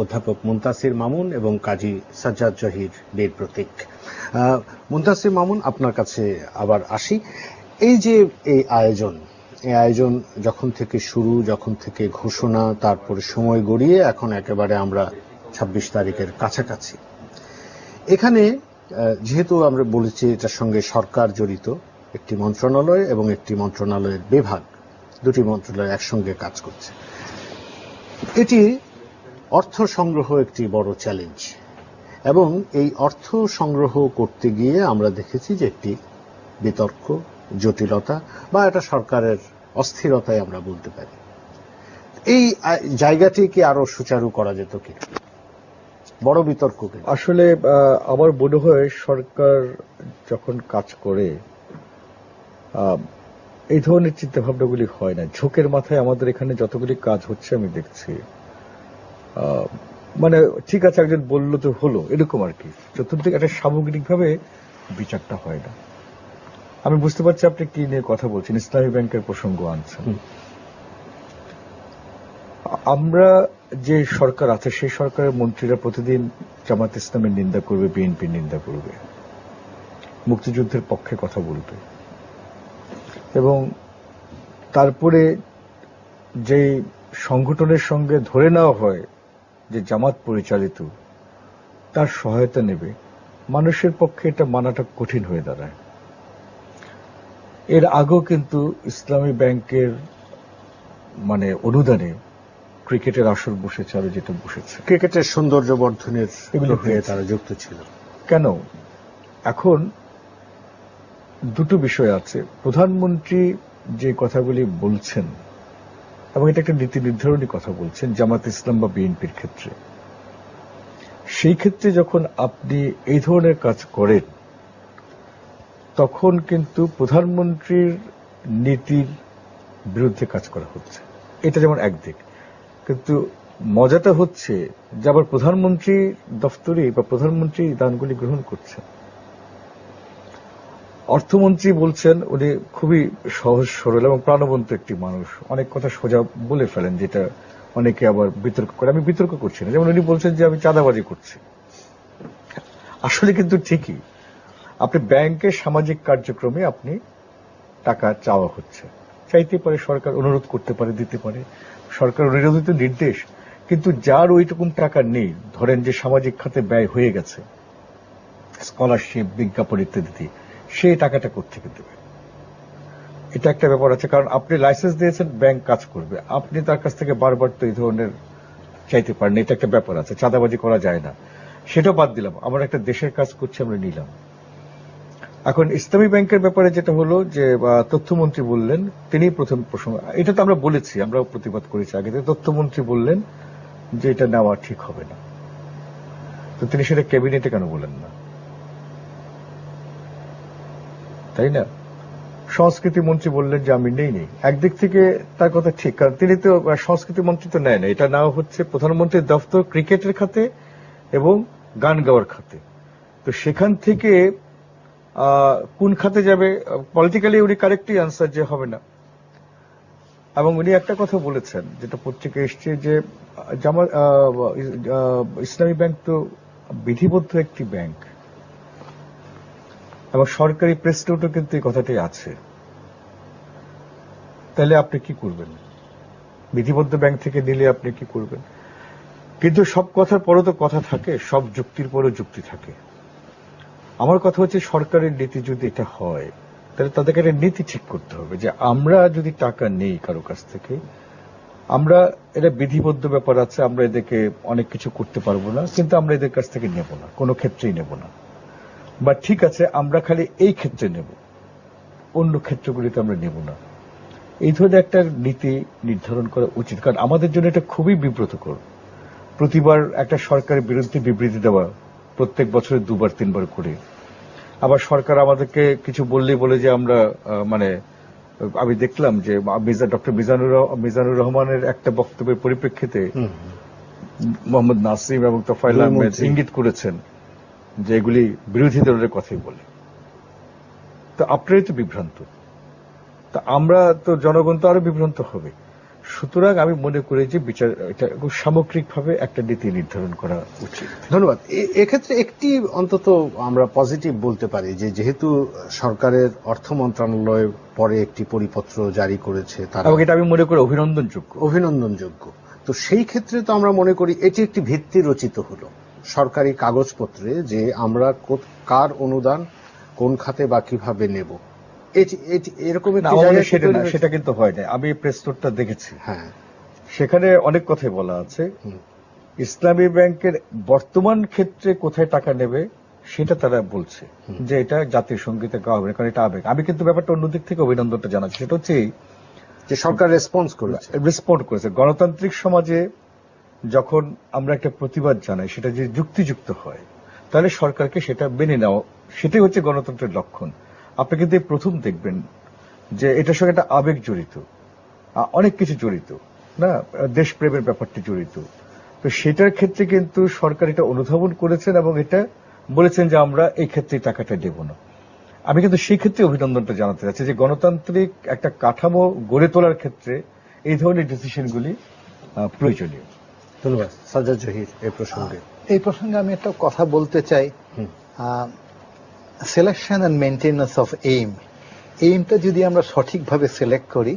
অধ্যাপক মুনতাসির মামুন এবং কাজী সাজ্জাদ জহির বীর প্রতীক। মুনতাসির মামুন, আপনার কাছে আবার আসি। এই যে এই আয়োজন যখন থেকে শুরু, যখন থেকে ঘোষণা, তারপরে সময় গড়িয়ে এখন একেবারে আমরা 26 তারিখের কাছাকাছি, এখানে যেহেতু আমরা বলেছি এটার সঙ্গে সরকার জড়িত, একটি মন্ত্রণালয় এবং একটি মন্ত্রণালয়ের বিভাগ, দুটি মন্ত্রণালয় একসঙ্গে কাজ করছে, এটি অর্থ সংগ্রহ একটি বড় চ্যালেঞ্জ। এবং এই অর্থ সংগ্রহ করতে গিয়ে আমরা দেখেছি যে একটি বিতর্ক, জটিলতা বা একটা সরকারের অস্থিরতায় আমরা বলতে পারি। এই জায়গাটিকে আরো সুচারু করা যেত কি? বড় বিতর্ক আসলে আমার মনে হয় সরকার যখন কাজ করে এই ধরনের চিন্তা ভাবনাগুলি হয় না। ঝোঁকের মাথায় আমাদের এখানে যতগুলি কাজ হচ্ছে আমি দেখছি, মানে ঠিক আছে একজন বললো তো হলো, এরকম আর কি। চতুর্দিকে একটা সামগ্রিকভাবে বিচারটা হয় না। আমি বুঝতে পারছি আপনি কি নিয়ে কথা বলছেন, ইসলামী ব্যাংকের প্রসঙ্গ আনছেন। আমরা যে সরকার আছে সেই সরকারের মন্ত্রীরা প্রতিদিন জামাত ইসলামের নিন্দা করবে, বিএনপির নিন্দা করবে, মুক্তিযুদ্ধের পক্ষে কথা বলবে, এবং তারপরে যে সংগঠনের সঙ্গে ধরে নেওয়া হয় যে জামাত পরিচালিত, তার সহায়তা নেবে, মানুষের পক্ষে এটা মানাটা কঠিন হয়ে দাঁড়ায়। এর আগেও কিন্তু ইসলামী ব্যাংকের মানে অনুদানে ক্রিকেটের আসর বসেছে, আরো যেটা বসেছে, ক্রিকেটের সৌন্দর্য বর্ধনের প্রক্রিয়ায় তারা যুক্ত ছিল। কেন? এখন দুটো বিষয় আছে। প্রধানমন্ত্রী যে কথাগুলি বলছেন, এবং এটা একটা নীতি নির্ধারণী কথা বলছেন জামাত ইসলাম বা বিএনপির ক্ষেত্রে, সেই ক্ষেত্রে যখন আপনি এই ধরনের কাজ করেন তখন কিন্তু প্রধানমন্ত্রীর নীতির বিরুদ্ধে কাজ করা হচ্ছে। এটা যেমন একদিক, কিন্তু মজাটা হচ্ছে যে আবার প্রধানমন্ত্রী দফতরে বা প্রধানমন্ত্রী দানগুলি গ্রহণ করছেন। অর্থমন্ত্রী বলছেন উনি খুবই সহজ সরল এবং প্রাণবন্ত একটি মানুষ, অনেক কথা সোজা বলে ফেলেন, যেটা অনেকে আবার বিতর্ক করে। আমি বিতর্ক করছি না, যেমন উনি বলছেন যে আমি চাঁদাবাজি করছি। আসলে কিন্তু ঠিকই, আপনি ব্যাংকের সামাজিক কার্যক্রমে আপনি টাকা চাওয়া হচ্ছে, চাইতে পারে সরকার, অনুরোধ করতে পারে, দিতে পারে, সরকার অনুরোধিত নির্দেশ। কিন্তু যার ওইরকম টাকা নেই, ধরেন যে সামাজিক খাতে ব্যয় হয়ে গেছে, স্কলারশিপ, বিজ্ঞাপন ইত্যাদি, সেই টাকাটা কোত্থেকে দেবে? এটা একটা ব্যাপার আছে। কারণ আপনি লাইসেন্স দিয়েছেন, ব্যাংক কাজ করবে, আপনি তার কাছ থেকে বারবার তো এই ধরনের চাইতে পারেন, এটা একটা ব্যাপার আছে। চাঁদাবাজি করা যায় না, সেটাও বাদ দিলাম, আমরা একটা দেশের কাজ করছি, আমরা নিলাম। এখন ইসলামী ব্যাংকের ব্যাপারে যেটা হলো যে তথ্যমন্ত্রী বললেন, তিনি প্রথম প্রসঙ্গ, এটা তো আমরা বলেছি, আমরাও প্রতিবাদ করেছি আগে থেকে, তথ্যমন্ত্রী বললেন যে এটা নেওয়া ঠিক হবে না। তো তিনি সেটা ক্যাবিনেটে কেন বলেন না, তাই না? সংস্কৃতি মন্ত্রী বললেন যে আমি নেই। একদিক থেকে তার কথা ঠিক, কারণ তিনি তো সংস্কৃতি মন্ত্রী তো নেয় না, এটা নেওয়া হচ্ছে প্রধানমন্ত্রীর দফতর ক্রিকেটের খাতে এবং গান গাওয়ার খাতে। তো সেখান থেকে কোন খাতে যাবে, পলিটিক্যালি উনি কারেক্টই আনসার যে হবে না। এবং উনি একটা কথা বলেছেন, যেটা পত্রিকায় এসছে, যে ইসলামী ব্যাংক তো বিধিবদ্ধ একটি ব্যাংক, এবং সরকারি প্রেস নোটও কিন্তু এই কথাটি আছে। তাহলে আপনি কি করবেন? বিধিবদ্ধ ব্যাংক থেকে নিলে আপনি কি করবেন? কিন্তু সব কথার পরও তো কথা থাকে, সব যুক্তির পরও যুক্তি থাকে। আমার কথা হচ্ছে, সরকারের নীতি যদি এটা হয়, তাহলে তাদেরকে একটা নীতি ঠিক করতে হবে যে আমরা যদি টাকা নেই কারো কাছ থেকে, আমরা, এটা বিধিবদ্ধ ব্যাপার আছে, আমরা এদেরকে অনেক কিছু করতে পারবো না, কিন্তু আমরা এদের কাছ থেকে নেব না, কোনো ক্ষেত্রেই নেব না। বা ঠিক আছে, আমরা খালি এই ক্ষেত্রে নেব, অন্য ক্ষেত্রগুলিতে আমরা নেব না। এই ধরনের একটা নীতি নির্ধারণ করা উচিত, কারণ আমাদের জন্য এটা খুবই বিব্রতকর। প্রতিবার একটা সরকারের বিরুদ্ধে বিবৃতি দেওয়া, প্রত্যেক বছরে 2-3 বার করে। আবার সরকার আমাদেরকে কিছু বললেই বলে যে আমরা, আমি দেখলাম যে ডক্টর মিজানুর রহমানের একটা বক্তব্যের পরিপ্রেক্ষিতে মোহাম্মদ নাসিম এবং তোফায়েল আহমেদ ইঙ্গিত করেছেন যে এগুলি বিরোধী দলের কথাই বলে। তো আপনারাই তো বিভ্রান্ত, তা আমরা তো, জনগণ তো আরো বিভ্রান্ত হবে। সুতরাং আমি মনে করি যে বিচার, এটা সামগ্রিকভাবে একটা নীতি নির্ধারণ করা উচিত। ধন্যবাদ। এক্ষেত্রে একটি অন্তত আমরা পজিটিভ বলতে পারি, যে যেহেতু সরকারের অর্থ মন্ত্রণালয় পরে একটি পরিপত্র জারি করেছে, এবং এটা আমি মনে করি অভিনন্দনযোগ্য। তো সেই ক্ষেত্রে তো আমরা মনে করি এটি একটি ভিত্তি রচিত হলো সরকারি কাগজপত্রে, যে আমরা কার অনুদান কোন খাতে বা কিভাবে নেব। এরকম সেটা কিন্তু হয় না। আমি প্রেস নোটটা দেখেছি, হ্যাঁ, সেখানে অনেক কথাই বলা আছে। ইসলামী ব্যাংকের বর্তমান ক্ষেত্রে কোথায় টাকা নেবে সেটা তারা বলছে, যে এটা জাতীয় সঙ্গীতে গাওয়া হবে, কারণ এটা আবেগ। আমি কিন্তু ব্যাপারটা অন্যদিক থেকে অভিনন্দনটা জানাচ্ছি, সেটা হচ্ছে যে সরকার রেসপন্ড করেছে। গণতান্ত্রিক সমাজে যখন আমরা একটা প্রতিবাদ জানাই, সেটা যে যুক্তিযুক্ত হয়, তাহলে সরকারকে সেটা মেনে নেওয়া, সেটাই হচ্ছে গণতন্ত্রের লক্ষণ। আপনি কিন্তু প্রথম দেখবেন যে এটার সঙ্গে একটা আবেগ জড়িত, অনেক কিছু জড়িত, না, দেশপ্রেমের ব্যাপারটি জড়িত। তো সেটার ক্ষেত্রে কিন্তু সরকার এটা অনুধাবন করেছেন এবং এটা বলেছেন যে আমরা এই ক্ষেত্রে টাকাটা দেব না। আমি কিন্তু সেই ক্ষেত্রে অভিনন্দনটা জানাতে চাচ্ছি, যে গণতান্ত্রিক একটা কাঠামো গড়ে তোলার ক্ষেত্রে এই ধরনের ডিসিশনগুলি প্রয়োজনীয়। ধন্যবাদ। সাজ্জাদ জহির, এই প্রসঙ্গে আমি একটা কথা বলতে চাই। সিলেকশন এন্ড মেইনটেনেন্স অফ এইমটা যদি আমরা সঠিকভাবে সিলেক্ট করি,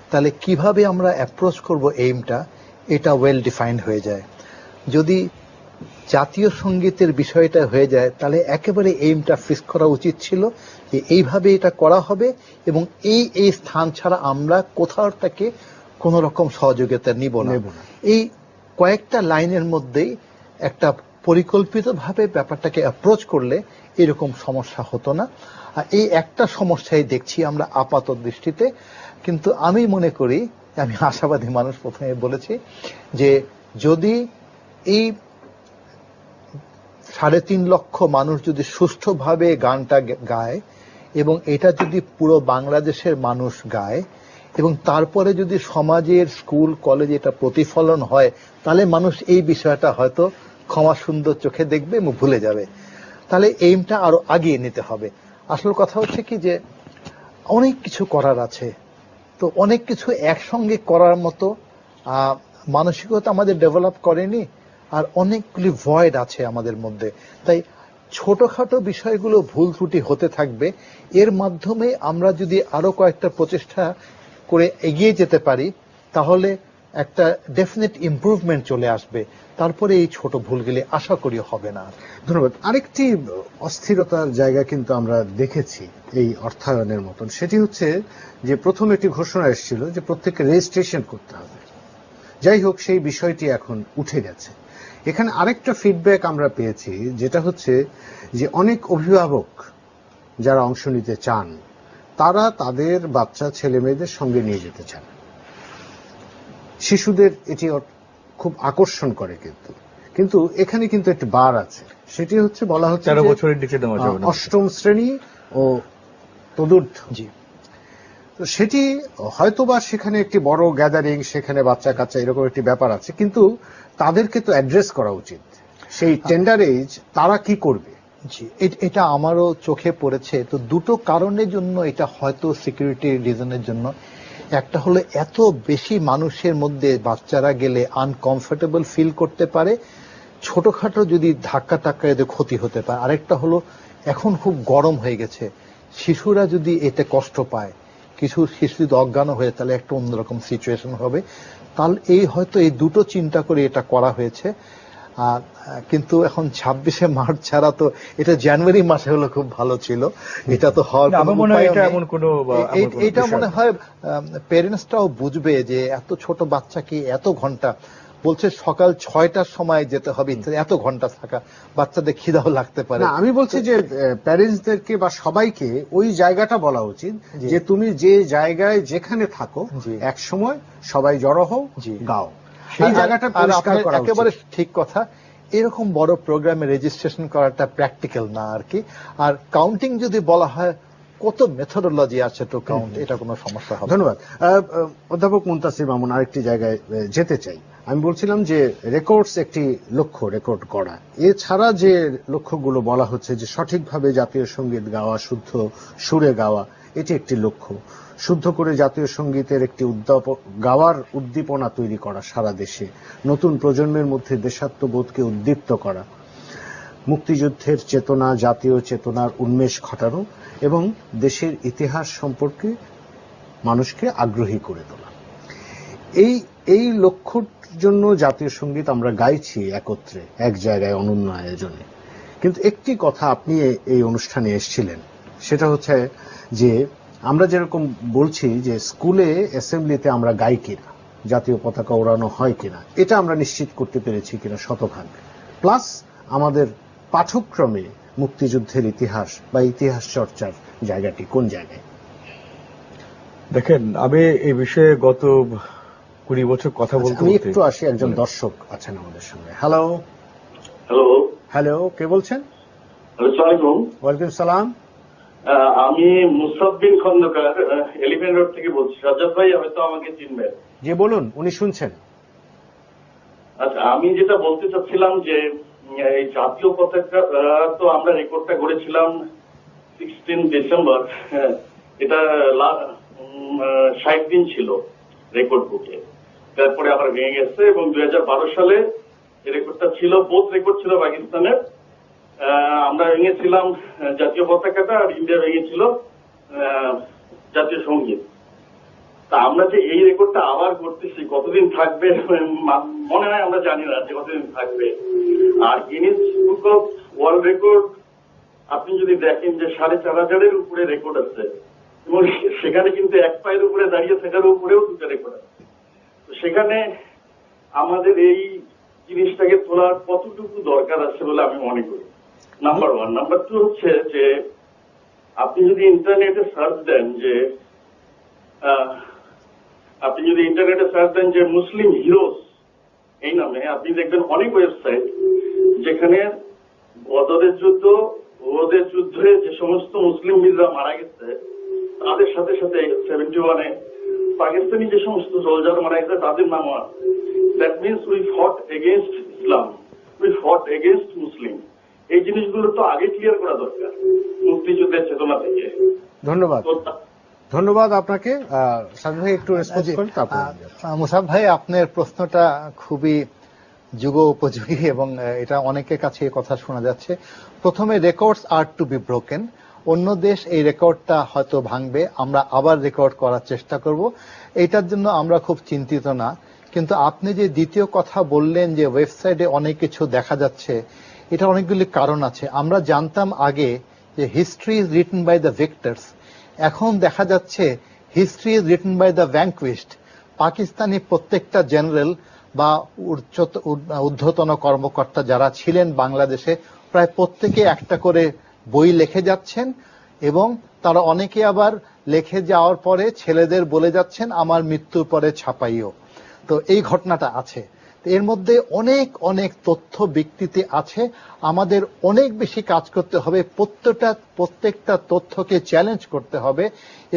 তাহলে কিভাবে আমরা অ্যাপ্রোচ করব এইমটা, এটা ওয়েল ডিফাইন্ড হয়ে যায়। যদি জাতীয় সঙ্গীতের বিষয়টা হয়ে যায়, তাহলে একেবারে এইমটা ফিক্স করা উচিত ছিল যে এইভাবে এটা করা হবে, এবং এই স্থান ছাড়া আমরা কোথাও থেকে কোন রকম সহযোগিতা নিব না। এই কয়েকটা লাইনের মধ্যেই একটা পরিকল্পিতভাবে ব্যাপারটাকে অ্যাপ্রোচ করলে এরকম সমস্যা হতো না। আর এই একটা সমস্যাই দেখছি আমরা আপাত দৃষ্টিতে। কিন্তু আমি মনে করি, আমি আশাবাদী মানুষ, প্রথমে বলেছি যে যদি এই 3.5 লক্ষ মানুষ যদি সুষ্ঠুভাবে গানটা গায় এবং এটা যদি পুরো বাংলাদেশের মানুষ গায় এবং তারপরে যদি সমাজের স্কুল কলেজে এটা প্রতিফলন হয়, তাহলে মানুষ এই বিষয়টা হয়তো ক্ষমা সুন্দর চোখে দেখবে এবং ভুলে যাবে। তাহলে এইমটা আরো আগিয়ে নিতে হবে। আসল কথা হচ্ছে কি যে অনেক কিছু করার আছে, তো অনেক কিছু একসঙ্গে করার মতো মানসিকতা আমাদের ডেভেলপ করেনি, আর অনেকগুলি ভয়েড আছে আমাদের মধ্যে। তাই ছোটখাটো বিষয়গুলো ভুল ত্রুটি হতে থাকবে, এর মাধ্যমে আমরা যদি আরো কয়েকটা প্রচেষ্টা করে এগিয়ে যেতে পারি তাহলে একটা ডেফিনেট ইমপ্রুভমেন্ট চলে আসবে। তারপরে এই ছোট ভুলগুলি আশা করি হবে না। ধন্যবাদ। আরেকটি অস্থিরতার জায়গা কিন্তু আমরা দেখেছি এই অর্থায়নের মতন, সেটি হচ্ছে যে প্রথম একটি ঘোষণা এসেছিল যে প্রত্যেককে রেজিস্ট্রেশন করতে হবে। যাই হোক, সেই বিষয়টি এখন উঠে গেছে। এখানে আরেকটা ফিডব্যাক আমরা পেয়েছি, যেটা হচ্ছে যে অনেক অভিভাবক যারা অংশ নিতে চান তারা তাদের বাচ্চা ছেলে মেয়েদের সঙ্গে নিয়ে যেতে চান। শিশুদের এটি খুব আকর্ষণ করে, কিন্তু এখানে কিন্তু একটি বার আছে, সেটি হচ্ছে বলা হচ্ছে 13 বছরের নিচে দেওয়া যাবে না, 8ম শ্রেণী ও তদূর্ধ্ব। জি, তো সেটি হয়তোবা সেখানে একটি বড় গ্যাদারিং, সেখানে বাচ্চা কাচ্চা এরকম একটি ব্যাপার আছে, কিন্তু তাদেরকে তো অ্যাড্রেস করা উচিত। সেই টেন্ডার এজ তারা কি করবে? জি, এটা আমারও চোখে পড়েছে। তো দুটো কারণের জন্য এটা হয়তো সিকিউরিটি রিজনের জন্য। একটা হলো এত বেশি মানুষের মধ্যে বাচ্চারা গেলে আনকমফোর্টেবল ফিল করতে পারে, ছোটখাটো যদি ধাক্কা টাক্কা এদের ক্ষতি হতে পারে। আরেকটা হলো এখন খুব গরম হয়ে গেছে, শিশুরা যদি এতে কষ্ট পায়, কিছু শিশু যদি অজ্ঞান হয়ে, তাহলে একটা অন্যরকম সিচুয়েশন হবে। তাহলে হয়তো এই দুটো চিন্তা করে এটা করা হয়েছে। কিন্তু এখন 26শে মার্চ ছাড়া তো এটা জানুয়ারি মাসে হলো খুব ভালো ছিল। এটা তো হওয়ার আমার মনে হয় এটা এমন কোনো এটা মনে হয় প্যারেন্টসটাও বুঝবে যে এত ছোট বাচ্চাকে এত ঘন্টা বলছে সকাল 6টার সময় যেতে হবে, এত ঘন্টা থাকা, বাচ্চাদের খিদাও লাগতে পারে। না, আমি বলছি যে প্যারেন্টসদেরকে বা সবাইকে ওই জায়গাটা বলা উচিত যে তুমি যে জায়গায় যেখানে থাকো এক সময় সবাই জড়ো হও, গাও, সেই জায়গাটা পরিষ্কার করা উচিত। একেবারে ঠিক কথা। এরকম বড় প্রোগ্রামে রেজিস্ট্রেশন করাটা প্র্যাকটিক্যাল না আর কি। আর কাউন্টিং যদি বলা হয়, কত মেথোডোলজি আছে তো কাউন্ট, এটা কোনো সমস্যা হবে। ধন্যবাদ। অধ্যাপক মুনতাসির মামুন, আরেকটি জায়গায় যেতে চাই। আমি বলছিলাম যে রেকর্ডস একটি লক্ষ্য, রেকর্ড করা, এছাড়া যে লক্ষ্যগুলো বলা হচ্ছে যে সঠিকভাবে জাতীয় সঙ্গীত গাওয়া, শুদ্ধ সুরে গাওয়া, এটি একটি লক্ষ্য। শুদ্ধ করে জাতীয় সঙ্গীতের একটি গাওয়ার উদ্দীপনা তৈরি করা সারা দেশে, নতুন প্রজন্মের মধ্যে দেশাত্মবোধকে উদ্দীপ্ত করা, মুক্তিযুদ্ধের চেতনা, জাতীয় চেতনার উন্মেষ ঘটানো এবং দেশের ইতিহাস সম্পর্কে মানুষকে আগ্রহী করে তোলা। এই লক্ষ্যর জন্য জাতীয় সঙ্গীত আমরা গাইছি একত্রে এক জায়গায় অনন্য আয়োজনে। কিন্তু একটি কথা, আপনি এই অনুষ্ঠানে এসেছিলেন, সেটা হচ্ছে যে আমরা যেরকম বলছি যে স্কুলে অ্যাসেম্বলিতে আমরা গাই কিনা, জাতীয় পতাকা ওড়ানো হয় কিনা, এটা আমরা নিশ্চিত করতে পেরেছি কিনা শতভাগ। প্লাস আমাদের পাঠ্যক্রমে মুক্তিযুদ্ধের ইতিহাস বা ইতিহাস চর্চার জায়গাটি কোন জায়গায়? দেখেন, আমি এই বিষয়ে গত 20 বছর কথা বলতে আমি একটু আসি, একজন দর্শক আছেন আমাদের সঙ্গে। হ্যালো হ্যালো হ্যালো, কে বলছেন? আসসালামু ওয়ালাইকুম সালাম। আমি মুসাব্বিন খন্দকার, এলিভেন রোড থেকে বলছি। সাজ্জাদ ভাই হয়তো আমাকে চিনবেন। জি বলুন, উনি শুনছেন। আচ্ছা, আমি যেটা বলতে চাচ্ছিলাম যে এই জাতীয় পতাকা তো আমরা রেকর্ডটা করেছিলাম 16 ডিসেম্বর। এটা 60 দিন ছিল রেকর্ড বুকে, তারপরে আবার ভেঙে গেছে এবং 2012 সালে রেকর্ডটা ছিল, বোথ রেকর্ড ছিল পাকিস্তানের। আমরা ভেঙেছিলাম জাতীয় পতাকাটা, আর ইন্ডিয়া ভেঙেছিল জাতীয় সঙ্গীত। তা আমরা যে এই রেকর্ডটা আবার করতেছি, কতদিন থাকবে মনে হয় আমরা জানি না যে কতদিন থাকবে। আর Guinness Book of World Record আপনি যদি দেখেন যে 4,500-এর উপরে রেকর্ড আছে, এবং সেখানে কিন্তু এক পায়ের উপরে দাঁড়িয়ে থাকার উপরেও 2টা রেকর্ড আছে। তো সেখানে আমাদের এই জিনিসটাকে তোলার কতটুকু দরকার আছে বলে আমি মনে করি, নাম্বার 1। নাম্বার 2 হচ্ছে যে আপনি যদি ইন্টারনেটে সার্চ দেন যে মুসলিম হিরোজ এই নামে, আপনি দেখবেন অনেক ওয়েবসাইট যেখানে বদরের যুদ্ধ, ওদের যুদ্ধে যে সমস্ত মুসলিম বীররা মারা গেছে তাদের সাথে সাথে 71-এ পাকিস্তানি যে সমস্ত সোলজার মারা গেছে তাদের নামও আছে। That means we fought against Islam, we fought against Muslim. এই জিনিসগুলো তো আগে ক্লিয়ার করা দরকার মুক্তিযুদ্ধের চেতনা থেকে। ধন্যবাদ। ধন্যবাদ আপনাকে। সাজু ভাই একটু রেসপন্স করেন তারপর। মুসাব ভাই, আপনার প্রশ্নটা খুবই যুগ উপযোগী এবং এটা অনেকের কাছে এই কথা শোনা যাচ্ছে। প্রথমে, records are to be broken. অন্য দেশ এই রেকর্ডটা হয়তো ভাঙবে, আমরা আবার রেকর্ড করার চেষ্টা করব, এইটার জন্য আমরা খুব চিন্তিত না। কিন্তু আপনি যে দ্বিতীয় কথা বললেন যে ওয়েবসাইটে অনেক কিছু দেখা যাচ্ছে, এটা অনেকগুলি কারণ আছে। আমরা জানতাম আগে যে history is written by the victors, এখন দেখা যাচ্ছে history is written by the vanquished. Pakistani প্রত্যেকটা জেনারেল বা ঊর্ধ্বতন কর্মকর্তা যারা ছিলেন বাংলাদেশে, প্রায় প্রত্যেকে একটা করে বই লিখে যাচ্ছেন এবং তারা অনেকে আবার লিখে যাওয়ার পরে ছেলেদের বলে যাচ্ছেন আমার মৃত্যুর পরে ছাপাইও। তো এই ঘটনাটা আছে। এর মধ্যে অনেক অনেক তথ্য বিকৃতি আছে। আমাদের অনেক বেশি কাজ করতে হবে, প্রত্যেকটা তথ্যকে চ্যালেঞ্জ করতে হবে।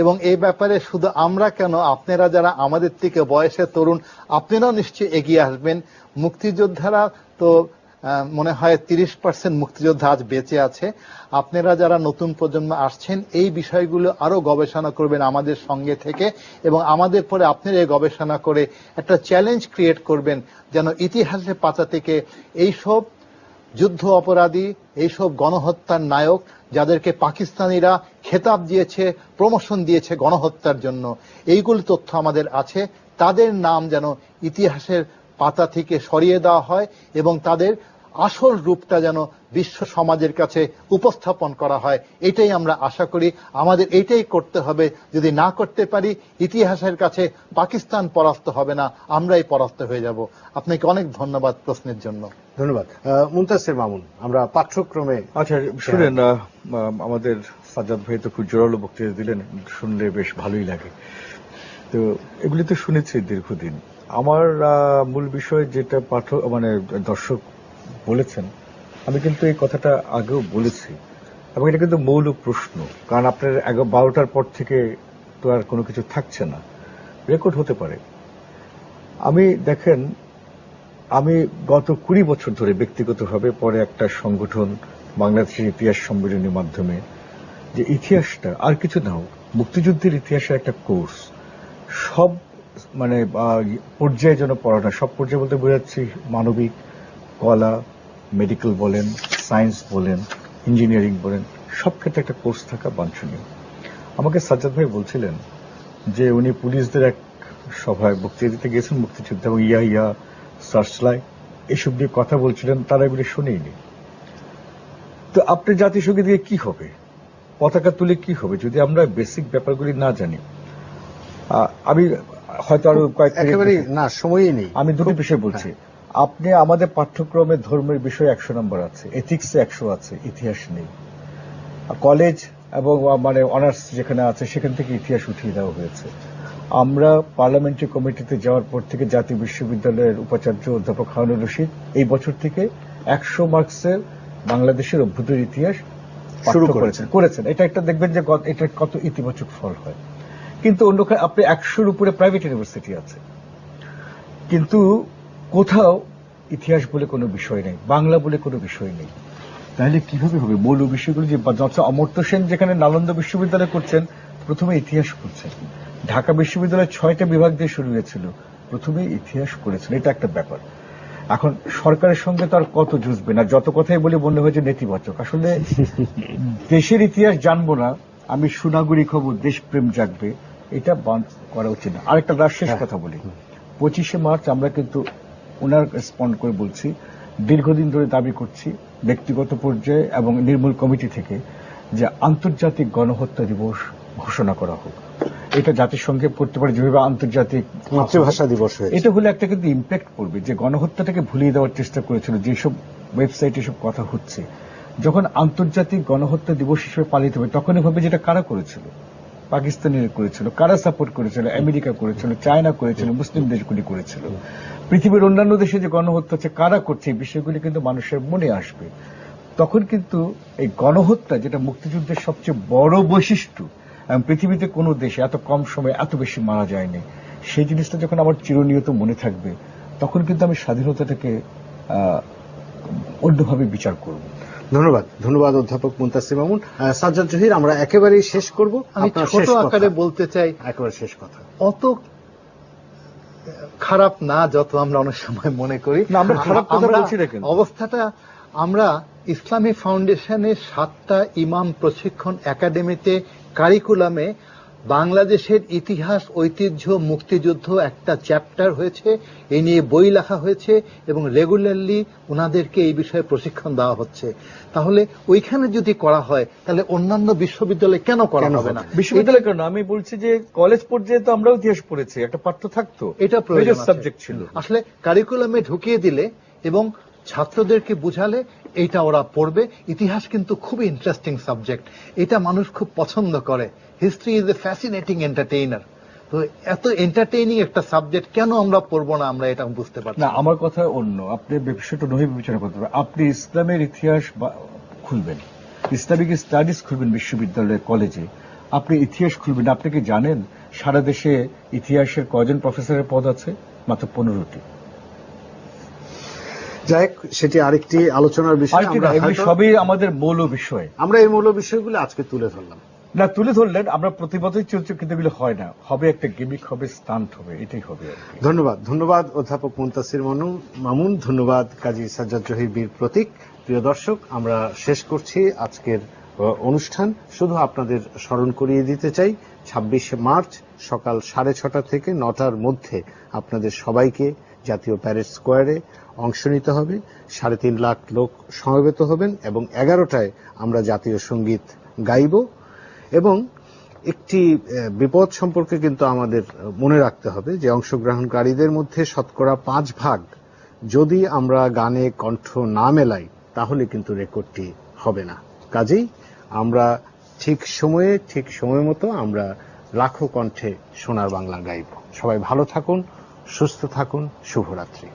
এবং এই ব্যাপারে শুধু আমরা কেন, আপনারা যারা আমাদের থেকে বয়সে তরুণ, আপনারাও নিশ্চয়ই এগিয়ে আসবেন। মুক্তিযোদ্ধারা তো মনে হয় 30% মুক্তিযোদ্ধা আজ বেঁচে আছে। আপনারা যারা নতুন প্রজন্ম আসছেন, এই বিষয়গুলো আরো গবেষণা করবেন আমাদের সঙ্গে থেকে, এবং আমাদের পরে আপনারা এই গবেষণা করে একটা চ্যালেঞ্জ ক্রিয়েট করবেন, যেন ইতিহাসের পাতা থেকে এইসব যুদ্ধ অপরাধী, এইসব গণহত্যার নায়ক, যাদেরকে পাকিস্তানিরা খেতাব দিয়েছে, প্রমোশন দিয়েছে গণহত্যার জন্য, এইগুলো তথ্য আমাদের আছে, তাদের নাম যেন ইতিহাসের পাতা থেকে সরিয়ে দেওয়া হয় এবং তাদের আসল রূপটা যেন বিশ্ব সমাজের কাছে উপস্থাপন করা হয়। এটাই আমরা আশা করি। আমাদের এইটাই করতে হবে। যদি না করতে পারি, ইতিহাসের কাছে পাকিস্তান পরাস্ত হবে না, আমরাই পরাস্ত হয়ে যাব। আপনাকে অনেক ধন্যবাদ প্রশ্নের জন্য। ধন্যবাদ। মুনতাসির মামুন, আমরা পাঠ্যক্রমে। আচ্ছা শুনেন, আমাদের সাজ্জাদ ভাই তো খুব জোরালো বক্তৃতা দিলেন, শুনলে বেশ ভালোই লাগে। তো এগুলি তো শুনেছি দীর্ঘদিন। আমার মূল বিষয় যেটা দর্শক বলেছেন, আমি কিন্তু এই কথাটা আগেও বলেছি এবং এটা কিন্তু মৌল প্রশ্ন। কারণ আপনার 12টার পর থেকে তো আর কোনো কিছু থাকছে না, রেকর্ড হতে পারে। দেখেন, আমি গত 20 বছর ধরে ব্যক্তিগতভাবে, পরে একটা সংগঠন বাংলাদেশের ইতিহাস সম্মেলনের মাধ্যমে, যে ইতিহাসটা আর কিছু না হোক, মুক্তিযুদ্ধের ইতিহাসের একটা কোর্স সব পর্যায়ে যেন পড়ানো। সব পর্যায়ে বলতে বোঝাচ্ছি মানবিক, কলা, মেডিকেল বলেন, সায়েন্স বলেন, ইঞ্জিনিয়ারিং বলেন, সব ক্ষেত্রে একটা কোর্স থাকা বাঞ্ছনীয়। আমাকে সাজ্জাদ ভাই বলছিলেন যে উনি পুলিশদের এক সভায় বক্তৃতা দিতে গিয়েছেন মুক্তিযুদ্ধ এবং ইয়া সার্চলাইট এসব নিয়ে কথা বলছিলেন, তারা এগুলি শুনেইনি। তো আপনি জাতিসংগীত দিয়ে কি হবে, পতাকা তুলে কি হবে, যদি আমরা বেসিক ব্যাপারগুলি না জানি? আমি হয়তো আরো একেবারে না, সময়ই নেই। আমি দুটি বিষয় বলছি। আপনি আমাদের পাঠ্যক্রমে ধর্মের বিষয় 100 নম্বর আছে, এথিক্সে 100 আছে, ইতিহাস নেই। কলেজ এবং অনার্স যেখানে আছে সেখান থেকে ইতিহাস উঠিয়ে দেওয়া হয়েছে। আমরা পার্লামেন্টারি কমিটিতে যাওয়ার পর থেকে জাতীয় বিশ্ববিদ্যালয়ের উপাচার্য অধ্যাপক হারুনুর রশিদ এই বছর থেকে 100 মার্কসের বাংলাদেশের অভ্যুদয় ইতিহাস শুরু করেছেন। এটা একটা দেখবেন যে এটা কত ইতিবাচক ফল হয়। কিন্তু অন্যখানে আপনি 100-র উপরে প্রাইভেট ইউনিভার্সিটি আছে, কিন্তু কোথাও ইতিহাস বলে কোনো বিষয় নেই, বাংলা বলে কোনো বিষয় নেই। তাহলে কিভাবে হবে? মৌল বিষয়গুলো যে অমর্ত্য সেন যেখানে নালন্দা বিশ্ববিদ্যালয় করছেন, প্রথমে ইতিহাস করছেন। ঢাকা বিশ্ববিদ্যালয় 6টা বিভাগ দিয়ে শুরু হয়েছিল, প্রথমে ইতিহাস করেছেন। এটা একটা ব্যাপার। এখন সরকারের সঙ্গে তো আর কত জুঝবে না, যত কথাই বলে মনে হয় যে নেতিবাচক। আসলে দেশের ইতিহাস জানবো না, আমি সুনাগরিক হব, দেশপ্রেম জাগবে, এটা করা উচিত না। আরেকটা শেষ কথা বলি, 25শে মার্চ আমরা কিন্তু ওনার রেসপন্ড করে বলছি, দীর্ঘদিন ধরে দাবি করছি ব্যক্তিগত পর্যায়ে এবং নির্মূল কমিটি থেকে, যে আন্তর্জাতিক গণহত্যা দিবস ঘোষণা করা হোক। এটা জাতিসংঘে পড়তে পারে, যেভাবে আন্তর্জাতিক মাতৃভাষা দিবস হয়েছে, এটা হলে একটা কিন্তু ইম্প্যাক্ট পড়বে। যে গণহত্যাটাকে ভুলিয়ে দেওয়ার চেষ্টা করেছিল, যেসব ওয়েবসাইটে এসব কথা হচ্ছে, যখন আন্তর্জাতিক গণহত্যা দিবস হিসেবে পালিত হবে, তখনই ভাবে যেটা কারা করেছিল, পাকিস্তানিরা করেছিল, কারা সাপোর্ট করেছিল, আমেরিকা করেছিল, চায়না করেছিল, মুসলিম দেশগুলি করেছিল, পৃথিবীর অন্যান্য দেশে যে গণহত্যা হচ্ছে কারা করছে, এই বিষয়গুলি কিন্তু মানুষের মনে আসবে। তখন কিন্তু এই গণহত্যা, যেটা মুক্তিযুদ্ধের সবচেয়ে বড় বৈশিষ্ট্য, পৃথিবীতে কোনো দেশে এত কম সময়ে এত বেশি মারা যায়নি, সেই জিনিসটা যখন আমার চিরনিয়ত মনে থাকবে, তখন কিন্তু আমি স্বাধীনতাটাকে অন্যভাবে বিচার করব। ধন্যবাদ, ধন্যবাদ অধ্যাপক মুনতাসির মামুন। সাজ্জাদ জহির, আমরা একেবারেই শেষ করব। আমি ছোট আকারে বলতে চাই, একেবারে শেষ কথা, অত খারাপ না যত আমরা অনেক সময় মনে করি। আমরা খারাপ কথা বলছি না, কিন্তু অবস্থাটা, আমরা ইসলামী ফাউন্ডেশনের 7টা ইমাম প্রশিক্ষণ একাডেমিতে কারিকুলামে বাংলাদেশের ইতিহাস, ঐতিহ্য, মুক্তিযুদ্ধ একটা চ্যাপ্টার হয়েছে, এই নিয়ে বই লেখা হয়েছে এবং রেগুলারলি ওনাদেরকে এই বিষয়ে প্রশিক্ষণ দেওয়া হচ্ছে। তাহলে ওইখানে যদি করা হয় তাহলে অন্যান্য বিশ্ববিদ্যালয়ে কেন করা হবে না? বিশ্ববিদ্যালয় কেন, আমি বলছি যে কলেজ পর্যায়ে তো আমরাও ইতিহাস পড়েছি, একটা পাঠ্য থাকতো, এটা প্রয়োজন সাবজেক্ট ছিল। আসলে কারিকুলামে ঢুকিয়ে দিলে এবং ছাত্রদেরকে বুঝালে এইটা ওরা পড়বে। ইতিহাস কিন্তু খুবই ইন্টারেস্টিং সাবজেক্ট, এটা মানুষ খুব পছন্দ করে। History is a fascinating entertainer. তো এত এন্টারটেইনিং একটা সাবজেক্ট কেন আমরা পড়বো না, আমরা এটা বুঝতে পারছি না। আমার কথা অন্য, আপনি বিষয়টা নয় বিবেচনা করতে পারেন। আপনি ইসলামের ইতিহাস খুলবেন, ইসলামিক স্টাডিজ খুলবেন বিশ্ববিদ্যালয়ে, কলেজে, আপনি ইতিহাস খুলবেন। আপনি কি জানেন সারা দেশে ইতিহাসের কয়জন প্রফেসরের পদ আছে? মাত্র 15টি। যাই হোক, সেটি আরেকটি আলোচনার বিষয়। সবই আমাদের মৌল বিষয়, আমরা এই মৌল বিষয়গুলো আজকে তুলে ধরলাম। না, তুলে ধরলেন, আমরা প্রতিবাদই চলছে, কিন্তু এগুলো হয় না। হবে একটা গিমিক, হবে স্টান্ট, হবে, এটাই হবে। ধন্যবাদ, ধন্যবাদ অধ্যাপক মুনতাসির মামুন, ধন্যবাদ কাজী সাজ্জাদ জহির বীর প্রতীক। প্রিয় দর্শক, আমরা শেষ করছি আজকের অনুষ্ঠান। শুধু আপনাদের স্মরণ করিয়ে দিতে চাই, 26শে মার্চ সকাল 6:30 থেকে 9টার মধ্যে আপনাদের সবাইকে জাতীয় প্যারেড স্কোয়ারে অংশ নিতে হবে। 3.5 লাখ লোক সমবেত হবেন এবং 11টায় আমরা জাতীয় সঙ্গীত গাইব। এবং একটি বিপদ সম্পর্কে কিন্তু আমাদের মনে রাখতে হবে যে অংশগ্রহণকারীদের মধ্যে শতকরা 5 ভাগ যদি আমরা গানে কণ্ঠ না মেলাই তাহলে কিন্তু রেকর্ডটি হবে না। কাজেই আমরা ঠিক সময়ে, ঠিক সময় মতো আমরা লাখো কণ্ঠে সোনার বাংলা গাইব। সবাই ভালো থাকুন, সুস্থ থাকুন, শুভরাত্রি।